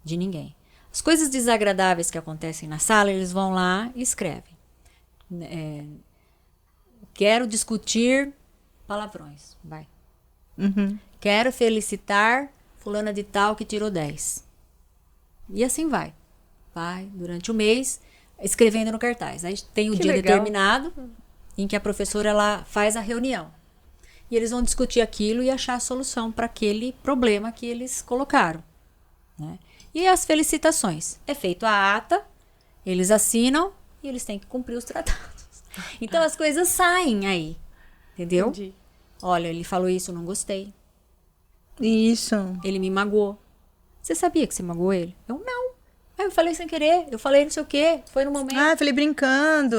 de ninguém. As coisas desagradáveis que acontecem na sala, eles vão lá e escrevem. Quero discutir palavrões, vai. Uhum. Quero felicitar fulana de tal que tirou 10. E assim vai. Vai durante o mês escrevendo no cartaz. Aí tem o dia determinado em que a professora ela faz a reunião. E eles vão discutir aquilo e achar a solução para aquele problema que eles colocaram. Né? E as felicitações. É feito a ata, eles assinam e eles têm que cumprir os tratados. Então as coisas saem aí. Entendeu? Entendi. Olha, ele falou isso, eu não gostei. Isso. Ele me magoou. Você sabia que você magoou ele? Eu não. Aí eu falei sem querer, eu falei não sei o quê, foi no momento. Eu falei brincando.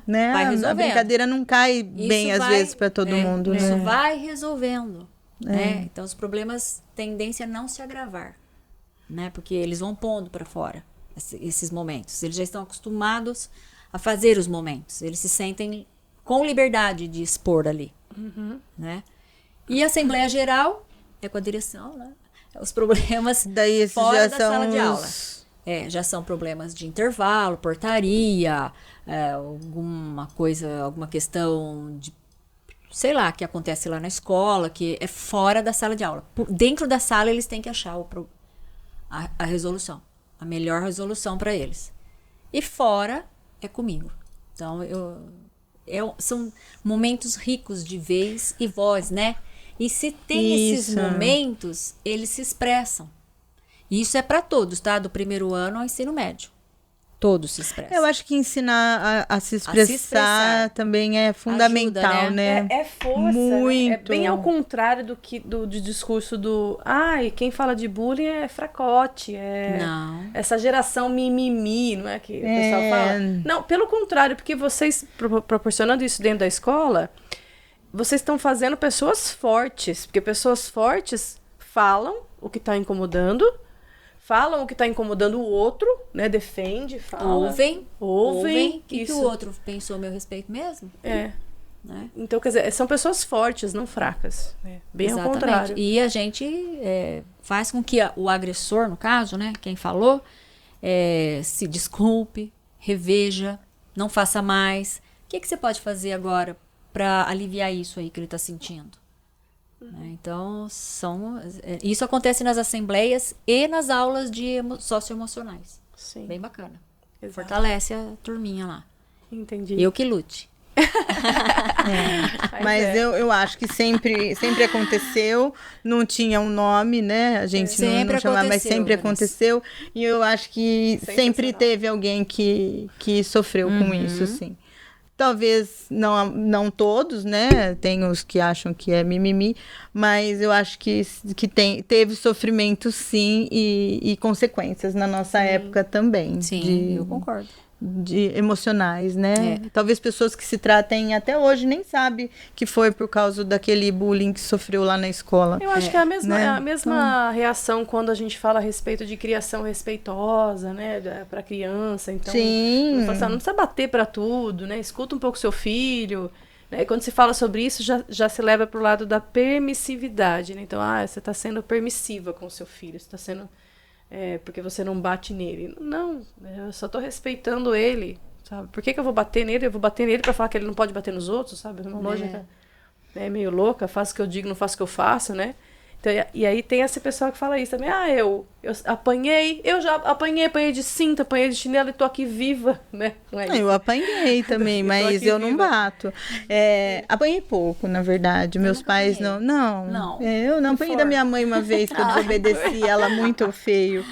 Né? Vai A resolvendo. brincadeira não cai bem às vezes para todo mundo, né? Isso vai resolvendo. Né? Então os problemas tendem a não se agravar. Né? Porque eles vão pondo para fora esses momentos. Eles já estão acostumados a fazer os momentos. Eles se sentem com liberdade de expor ali. Né? E a Assembleia Geral é com a direção, né? Os problemas daí fora da sala de aula. Já são problemas de intervalo, portaria, alguma questão de, sei lá, que acontece lá na escola, que é fora da sala de aula. Dentro da sala eles têm que achar a resolução, a melhor resolução para eles. E fora é comigo. Então, são momentos ricos de vez e voz, né? E se tem esses momentos, eles se expressam. E isso é para todos, tá? Do primeiro ano ao ensino médio. Todos se expressam. Eu acho que ensinar a se expressar também é fundamental, ajuda, né? É força, muito. Né? É bem ao contrário do discurso do... quem fala de bullying é fracote, Não. Essa geração mimimi, não é que o pessoal fala? Não, pelo contrário, porque vocês, proporcionando isso dentro da escola, vocês estão fazendo pessoas fortes, porque pessoas fortes falam o que está incomodando, falam o que está incomodando o outro, né? Defende, fala. Ouvem. O que isso. o outro pensou a meu respeito mesmo? Né? Então, quer dizer, são pessoas fortes, não fracas. Bem Exatamente. ao contrário. E a gente faz com que o agressor, no caso, né? Quem falou, se desculpe, reveja, não faça mais. O que você pode fazer agora para aliviar isso aí que ele está sentindo? Então, isso acontece nas assembleias e nas aulas socioemocionais. Sim. Bem bacana. Exato. Fortalece a turminha lá. Entendi. Eu que lute. Mas eu acho que sempre aconteceu, não tinha um nome, né? A gente não chamava, mas sempre aconteceu. E eu acho que sempre teve alguém que sofreu com isso, sim. Talvez não todos, né? Tem os que acham que é mimimi, mas eu acho que teve sofrimento, sim, e consequências na nossa época também. Sim, eu concordo. emocionais, né? Talvez pessoas que se tratem até hoje nem sabem que foi por causa daquele bullying que sofreu lá na escola. Eu acho que é a mesma Então, reação quando a gente fala a respeito de criação respeitosa, né, para criança. Então, sim. não precisa bater para tudo, né? Escuta um pouco seu filho. Né? E quando se fala sobre isso, já se leva para o lado da permissividade, né? Então, você está sendo permissiva com o seu filho, você está sendo porque você não bate nele. Não, eu só estou respeitando ele, sabe? Por que eu vou bater nele? Eu vou bater nele para falar que ele não pode bater nos outros, sabe? Uma lógica meio louca, faço o que eu digo, não faço o que eu faço, né? Então, e aí tem esse pessoal que fala isso também. Eu apanhei, eu já apanhei de cinto, apanhei de chinelo e tô aqui viva, né? Não é isso? Eu apanhei também, mas eu não bato. Apanhei pouco, na verdade. Meus pais não. Eu não apanhei da minha mãe uma vez que eu desobedeci ela muito feio.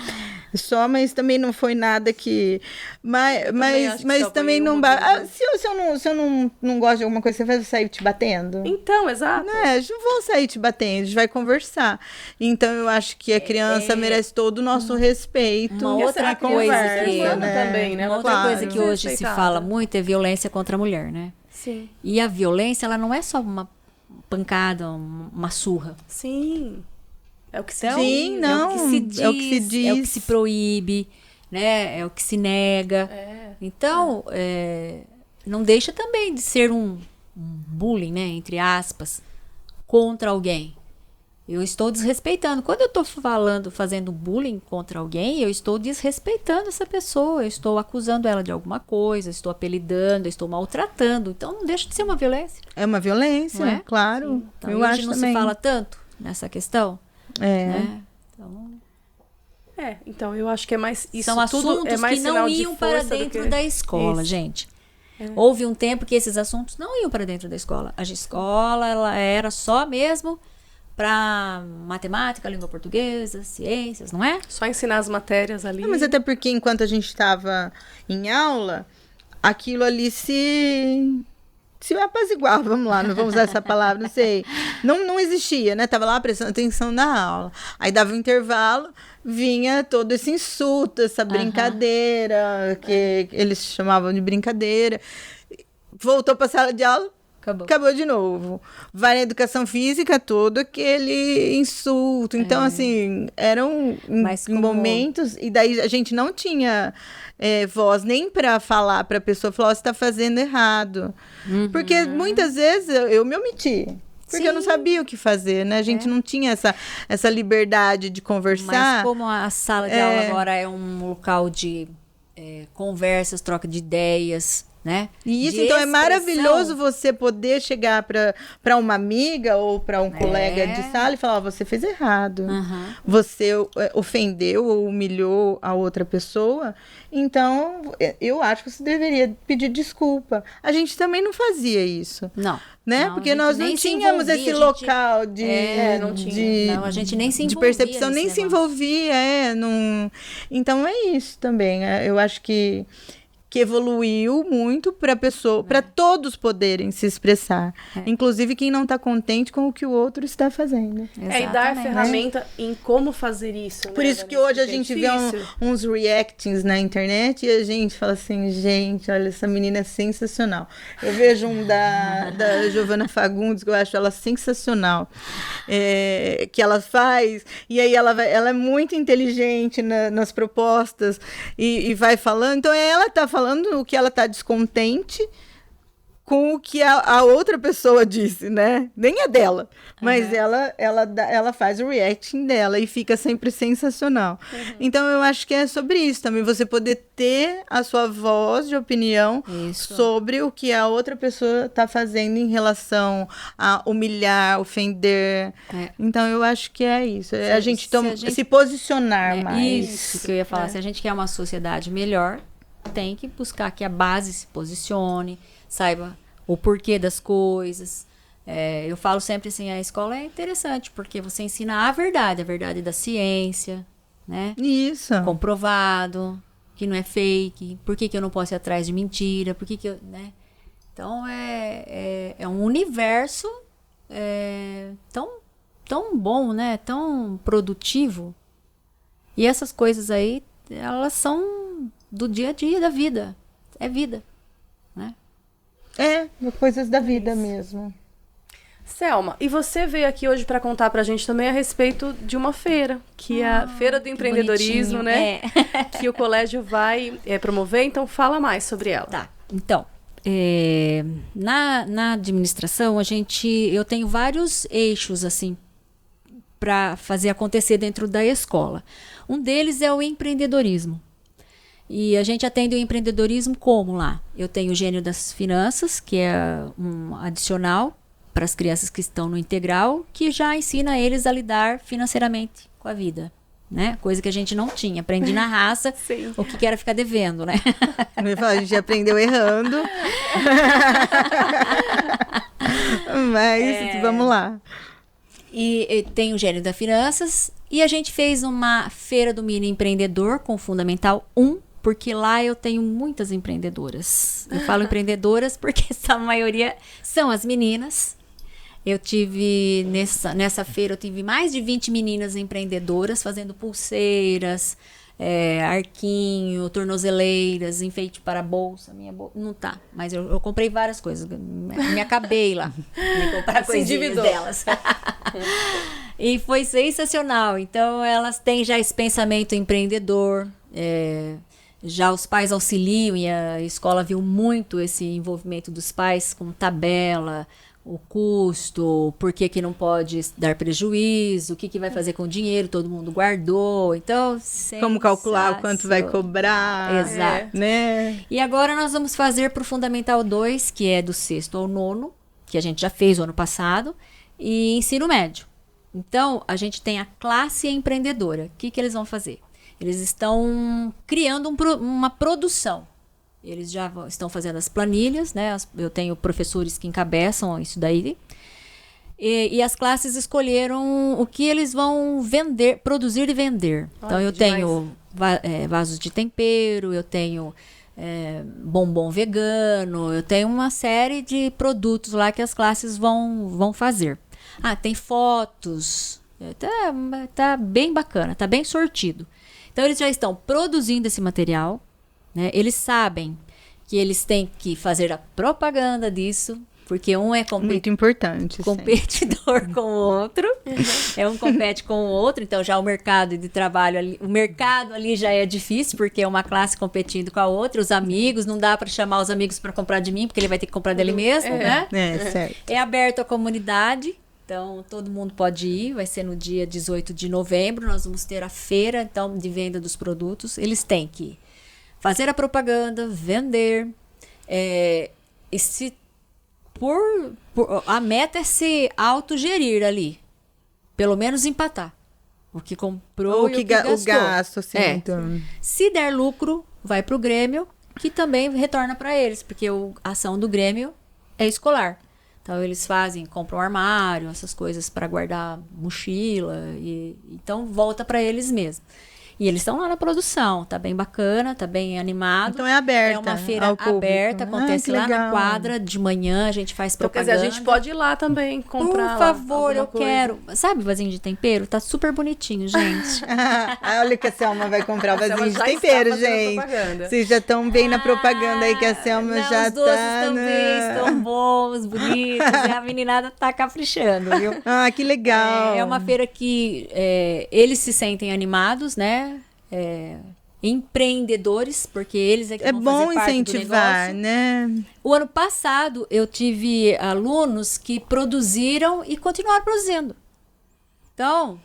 Só, mas também não foi nada que... Mas também não... Se eu não gosto de alguma coisa, você vai sair te batendo? Então, exato. Não vou sair te batendo, a gente vai conversar. Então, eu acho que a criança merece todo o nosso respeito. Uma outra coisa que... também, né? Uma outra coisa que hoje se fala muito é violência contra a mulher, né? Sim. E a violência, ela não é só uma pancada, uma surra. Sim. É o que se diz, é o que se diz, é o que se proíbe, né? É o que se nega. Então, não deixa também de ser um bullying, né? Entre aspas, contra alguém. Eu estou desrespeitando. Quando eu estou fazendo bullying contra alguém, eu estou desrespeitando essa pessoa. Eu estou acusando ela de alguma coisa, estou apelidando, estou maltratando. Então, não deixa de ser uma violência. É uma violência, não é? Claro. Então, eu hoje acho não também. se fala tanto nessa questão. Né? Então eu acho que é mais isso. São assuntos é mais que não iam para dentro da escola, gente. Houve um tempo que esses assuntos não iam para dentro da escola. A escola ela era só mesmo para matemática, língua portuguesa, ciências, não é? Só ensinar as matérias ali. Mas até porque enquanto a gente estava em aula, aquilo ali se apaziguar, vamos lá, não vamos usar essa palavra, não sei. Não existia, né? Tava lá prestando atenção na aula. Aí dava um intervalo, vinha todo esse insulto, essa brincadeira, que eles chamavam de brincadeira. Voltou para a sala de aula, acabou de novo. Vai na educação física, todo aquele insulto. Então, assim, eram momentos... E daí a gente não tinha voz nem para falar para a pessoa, falar, você está fazendo errado. Porque muitas vezes eu me omiti. Porque eu não sabia o que fazer, né? A gente não tinha essa liberdade de conversar. Mas como a sala de aula agora é um local de conversas, troca de ideias, né? E isso, então, é maravilhoso você poder chegar para uma amiga ou para um colega de sala e falar, você fez errado. Você ofendeu ou humilhou a outra pessoa. Então, eu acho que você deveria pedir desculpa. A gente também não fazia isso. Não. Né? Porque nós não tínhamos esse local de a gente nem se envolvia de percepção, nem se envolvia. Então, é isso também. Eu acho que evoluiu muito para pessoa, para todos poderem se expressar, inclusive quem não está contente com o que o outro está fazendo. E dar ferramenta em como fazer isso. Por isso que hoje a gente vê uns reactings na internet e a gente fala assim, gente, olha, essa menina é sensacional. Eu vejo um da Giovana Fagundes, que eu acho ela sensacional, que ela faz, e aí ela é muito inteligente nas propostas e vai falando, então ela está falando o que ela está descontente com o que a outra pessoa disse, né? Nem é dela, mas ela faz o reacting dela e fica sempre sensacional. Então, eu acho que é sobre isso também, você poder ter a sua voz de opinião sobre o que a outra pessoa está fazendo em relação a humilhar, ofender. Então, eu acho que é isso. A gente se posicionar mais. Isso que eu ia falar. Se a gente quer uma sociedade melhor, tem que buscar que a base se posicione, saiba o porquê das coisas. Eu falo sempre assim, a escola é interessante, porque você ensina a verdade da ciência, né? Isso. Comprovado, que não é fake, por que eu não posso ir atrás de mentira, por que eu, né? Então, é um universo tão bom, né? Tão produtivo. E essas coisas aí, elas são do dia a dia da vida, é vida, né? Coisas da vida mesmo. Selma, e você veio aqui hoje para contar pra gente também a respeito de uma feira, que é a Feira do Empreendedorismo, né? Que o colégio vai promover, então fala mais sobre ela. Tá, então, na administração, eu tenho vários eixos, assim, para fazer acontecer dentro da escola. Um deles é o empreendedorismo. E a gente atende o empreendedorismo como lá? Eu tenho o Gênio das Finanças, que é um adicional para as crianças que estão no integral, que já ensina eles a lidar financeiramente com a vida, né? Coisa que a gente não tinha. Aprendi na raça o que era ficar devendo, né? A gente aprendeu errando. Mas vamos lá. E tem o Gênio das Finanças. E a gente fez uma feira do mini empreendedor com o Fundamental 1, porque lá eu tenho muitas empreendedoras. Eu falo empreendedoras porque a maioria são as meninas. Eu tive, nessa feira, eu tive mais de 20 meninas empreendedoras fazendo pulseiras, arquinho, tornozeleiras, enfeite para a bolsa. Minha bolsa não tá, mas eu comprei várias coisas. Me acabei lá de comprar coisinhas delas. E foi sensacional. Então, elas têm já esse pensamento empreendedor. Já os pais auxiliam e a escola viu muito esse envolvimento dos pais com tabela, o custo, por que não pode dar prejuízo, o que vai fazer com o dinheiro, todo mundo guardou. Então, como calcular o quanto vai cobrar. Exato. Né? E agora nós vamos fazer para o Fundamental 2, que é do 6º ao 9º, que a gente já fez o ano passado, e ensino médio. Então, a gente tem a classe empreendedora. O que eles vão fazer? Eles estão criando uma produção. Eles já estão fazendo as planilhas, né? Eu tenho professores que encabeçam isso daí. E as classes escolheram o que eles vão vender, produzir e vender. Então, eu tenho vasos de tempero, eu tenho bombom vegano, eu tenho uma série de produtos lá que as classes vão fazer. Tem fotos. Tá bem bacana, tá bem sortido. Então, eles já estão produzindo esse material, né? Eles sabem que eles têm que fazer a propaganda disso, porque um é muito importante, competidor com o outro. Um compete com o outro, então já o mercado de trabalho ali, o mercado ali já é difícil, porque é uma classe competindo com a outra, os amigos, não dá para chamar os amigos para comprar de mim, porque ele vai ter que comprar dele mesmo, né? Certo. É aberto à comunidade. Então, todo mundo pode ir, vai ser no dia 18 de novembro, nós vamos ter a feira, então, de venda dos produtos. Eles têm que fazer a propaganda, vender, a meta é se autogerir ali, pelo menos empatar. O que comprou e o que gastou. O gasto, assim. Então. Se der lucro, vai para o Grêmio, que também retorna para eles, porque a ação do Grêmio é escolar. Então, eles compram armário, essas coisas para guardar mochila. Então, volta para eles mesmo. E eles estão lá na produção. Tá bem bacana, tá bem animado. Então, é aberta. É uma feira aberta, acontece lá na quadra. De manhã, a gente faz propaganda. Quer dizer, a gente pode ir lá também comprar. Por favor, eu quero. Sabe o vasinho de tempero? Tá super bonitinho, gente. Olha que a Selma vai comprar o vasinho de tempero, gente. Vocês já estão bem na propaganda aí que a Selma já tá. Os doces também estão bons, bonitos. E a meninada tá caprichando, viu? Que legal. É uma feira que eles se sentem animados, né? Empreendedores, porque eles é que vão fazer parte incentivar, do negócio. Né? O ano passado eu tive alunos que produziram e continuaram produzindo. Então,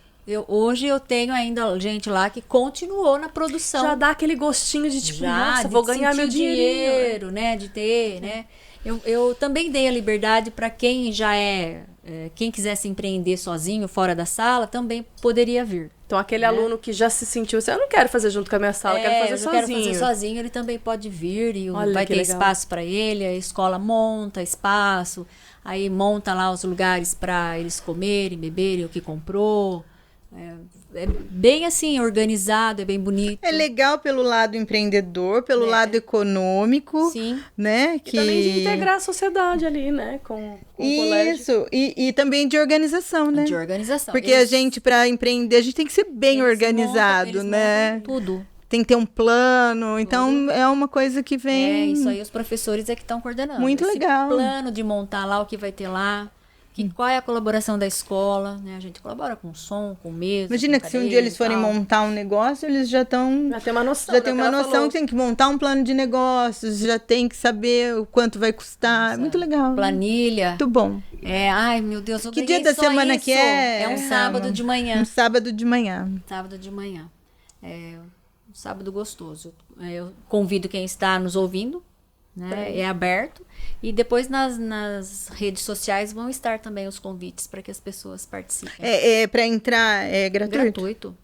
hoje eu tenho ainda gente lá que continuou na produção. Já dá aquele gostinho de tipo, nossa, vou ganhar meu dinheiro, né? De ter, né? Eu também dei a liberdade para quem já quem quisesse empreender sozinho, fora da sala, também poderia vir. Então, aquele aluno que já se sentiu assim, eu não quero fazer junto com a minha sala, eu quero fazer sozinho. Eu quero fazer sozinho, ele também pode vir e vai ter espaço para ele, a escola monta espaço, aí monta lá os lugares para eles comerem, beberem o que comprou. É bem assim, organizado, é bem bonito. É legal pelo lado empreendedor, pelo lado econômico. Sim. Né? E também de integrar a sociedade ali, né? Com o colégio. Isso, e também de organização, né? De organização. Porque a gente, para empreender, a gente tem que ser bem organizado, eles né? montam tudo. tem que ter um plano. Então, é uma coisa que vem... Isso aí os professores é que estão coordenando. Muito esse legal. plano de montar lá o que vai ter lá. Qual é a colaboração da escola, né? A gente colabora com som, com mesa. Imagina que se um dia eles forem montar um negócio, eles já estão... Já tem uma noção. Já tem uma noção que tem que montar um plano de negócios, já tem que saber o quanto vai custar. Muito legal. Planilha. Muito bom. Ai, meu Deus, eu Que dia da semana que é? É um sábado de manhã. Um sábado de manhã. Sábado de manhã. Um sábado gostoso. Eu convido quem está nos ouvindo, né? É aberto. E depois nas redes sociais vão estar também os convites para que as pessoas participem. Para entrar é gratuito? Gratuito.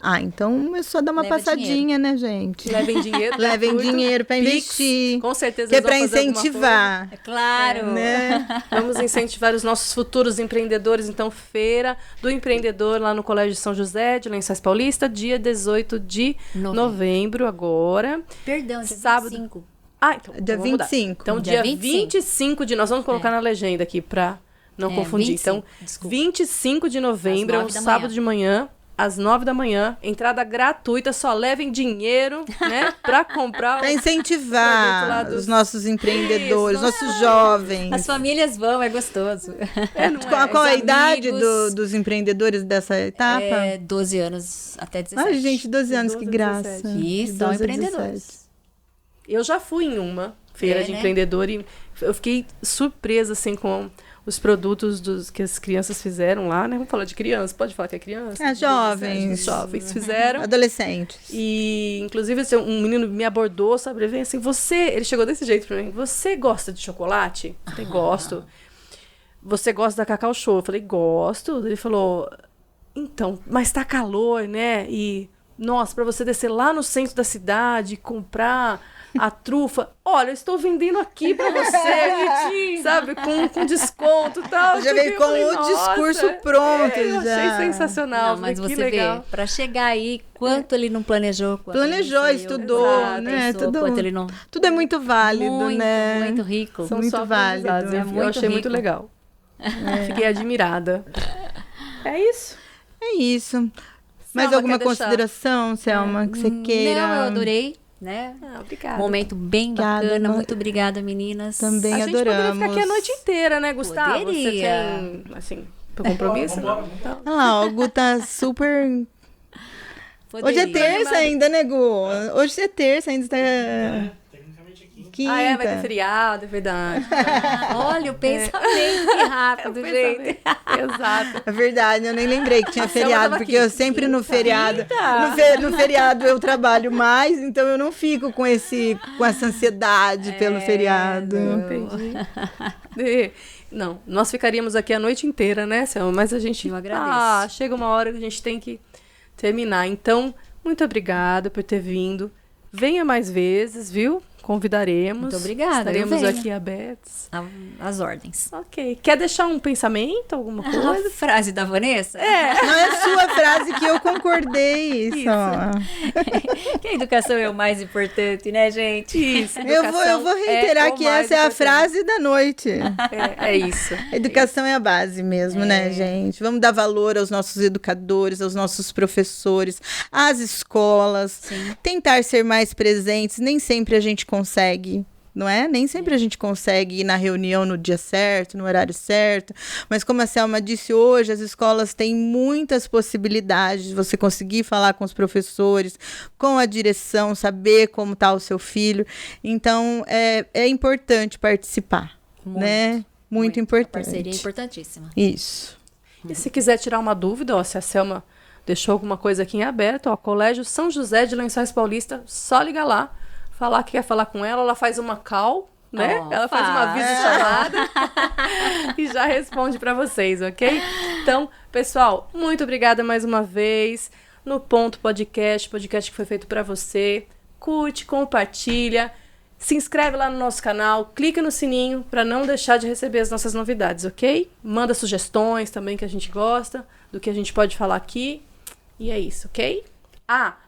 Ah, então é só dar uma Leva passadinha, né, gente? Levem dinheiro. Levem gratuito, dinheiro para Pix, investir. com certeza Que é eles vão para fazer alguma incentivar. É claro. Né? Vamos incentivar os nossos futuros empreendedores. Então, Feira do Empreendedor lá no Colégio São José de Lençóis Paulista, dia 18 de novembro agora. Perdão, dia sábado. 25. Então Dia vamos mudar. 25. Então, Dia dia 25 de... Nós vamos colocar na legenda aqui para não confundir. 25, Então, desculpa. 25 de novembro, é um 9 da sábado manhã. de manhã, às 9 da manhã. Entrada gratuita, só levem dinheiro, né? Para comprar Para produto lá incentivar dos- os nossos empreendedores, Isso, nossos jovens. As famílias vão, é gostoso. Qual a Os idade amigos. dos empreendedores dessa etapa? 12 anos até 17. Ai, gente, 12 anos, 12 que a graça. 17. E De são 12 a empreendedores. 17. Eu já fui em uma feira de né? empreendedor e eu fiquei surpresa, assim, com os produtos que as crianças fizeram lá, né? Vamos falar de criança, pode falar que é criança? Jovens. Os jovens fizeram. Adolescentes. E, inclusive, assim, um menino me abordou, sabe? Ele veio assim, ele chegou desse jeito pra mim, você gosta de chocolate? Eu falei, gosto. Você gosta da Cacau Show? Eu falei, gosto. Ele falou, então, mas tá calor, né? E, nossa, pra você descer lá no centro da cidade, comprar a trufa, olha, eu estou vendendo aqui pra você, sabe? Com desconto e tal. Já veio Eu com falei, o "Nossa, discurso pronto eu já." achei sensacional. Não, mas falei, você que legal. vê, para chegar aí, quanto ele não planejou. Quanto Planejou, ele não saiu, estudou, exato, né? pensou, Tudo- quanto ele não... Tudo é muito válido, muito, né? muito rico. São Muito só válido. aprendizados, É eu muito achei muito rico. legal. Fiquei admirada. É isso. É isso. Mais Selma, alguma quer deixar? consideração, Selma, que você queira? Não, eu adorei, né? Obrigada. Momento bem Obrigada, bacana. nós- Muito obrigada, meninas. Também A gente poderia adoramos. ficar aqui a noite inteira, né, Gustavo? Poderia. Você tem, assim, compromisso? Não? Então, Olha lá, o Gu tá super... Hoje é Poderia. terça ainda, né, Gu? Hoje é terça ainda, está... Tecnicamente é quinta. Quinta. vai ter feriado, é verdade. Olha o pensamento que rápido, gente. Exato. É verdade, eu nem lembrei que tinha Selma feriado, tava porque aqui. eu sempre no feriado, no feriado eu trabalho mais, então eu não fico com essa ansiedade pelo feriado. Entendi. Não, nós ficaríamos aqui a noite inteira, né, Selma? Mas a gente... Eu agradeço. Chega uma hora que a gente tem que terminar. Então, muito obrigada por ter vindo. Venha mais vezes, viu? Convidaremos. Muito obrigada, eu Estaremos venho. aqui abertos. As ordens. Ok. Quer deixar um pensamento, alguma coisa? A frase da Vanessa? Não é a sua frase que eu concordei, Isso. só. Que a educação é o mais importante, né, gente? Isso. Eu vou reiterar que essa é a frase da noite. É isso. Educação é a base mesmo, né, gente? Vamos dar valor aos nossos educadores, aos nossos professores, às escolas. Tentar ser mais presentes. Nem sempre a gente consegue, não é? Nem sempre a gente consegue ir na reunião no dia certo, no horário certo. Mas como a Selma disse hoje, as escolas têm muitas possibilidades de você conseguir falar com os professores, com a direção, saber como está o seu filho. Então, é importante participar, né? Muito A importante. parceria é importantíssima. Isso. E se quiser tirar uma dúvida, ó, se a Selma deixou alguma coisa aqui em aberto, ó, Colégio São José de Lençóis Paulista, só liga lá, falar que quer falar com ela faz uma call, né? Oh, Ela faz uma videochamada e já responde para vocês, ok? Então, pessoal, muito obrigada mais uma vez no Ponto Podcast que foi feito para você. Curte, compartilha, se inscreve lá no nosso canal, clica no sininho para não deixar de receber as nossas novidades, ok? Manda sugestões também que a gente gosta, do que a gente pode falar aqui. E é isso, ok?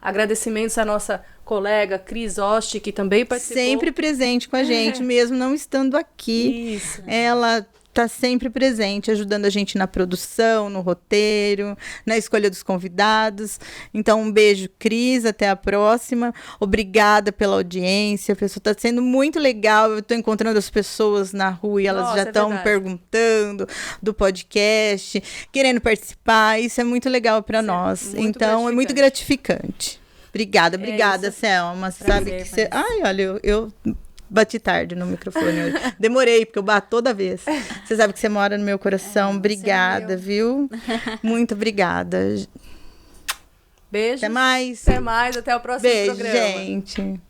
Agradecimentos à nossa colega Cris Osti, que também participou. Sempre presente com a gente, mesmo não estando aqui. Isso. Ela tá sempre presente, ajudando a gente na produção, no roteiro, na escolha dos convidados. Então, um beijo, Cris, até a próxima. Obrigada pela audiência, a pessoa tá sendo muito legal. Eu tô encontrando as pessoas na rua e elas já estão perguntando do podcast, querendo participar. Isso é muito legal para nós. Então, é muito gratificante. Obrigada, Selma. Você sabe que você... Ai, olha, eu bati tarde no microfone hoje. Demorei, porque eu bato toda vez. Você sabe que você mora no meu coração. Obrigada, viu? Muito obrigada. Beijo. Até mais. Até mais, até o próximo programa. Beijo, gente.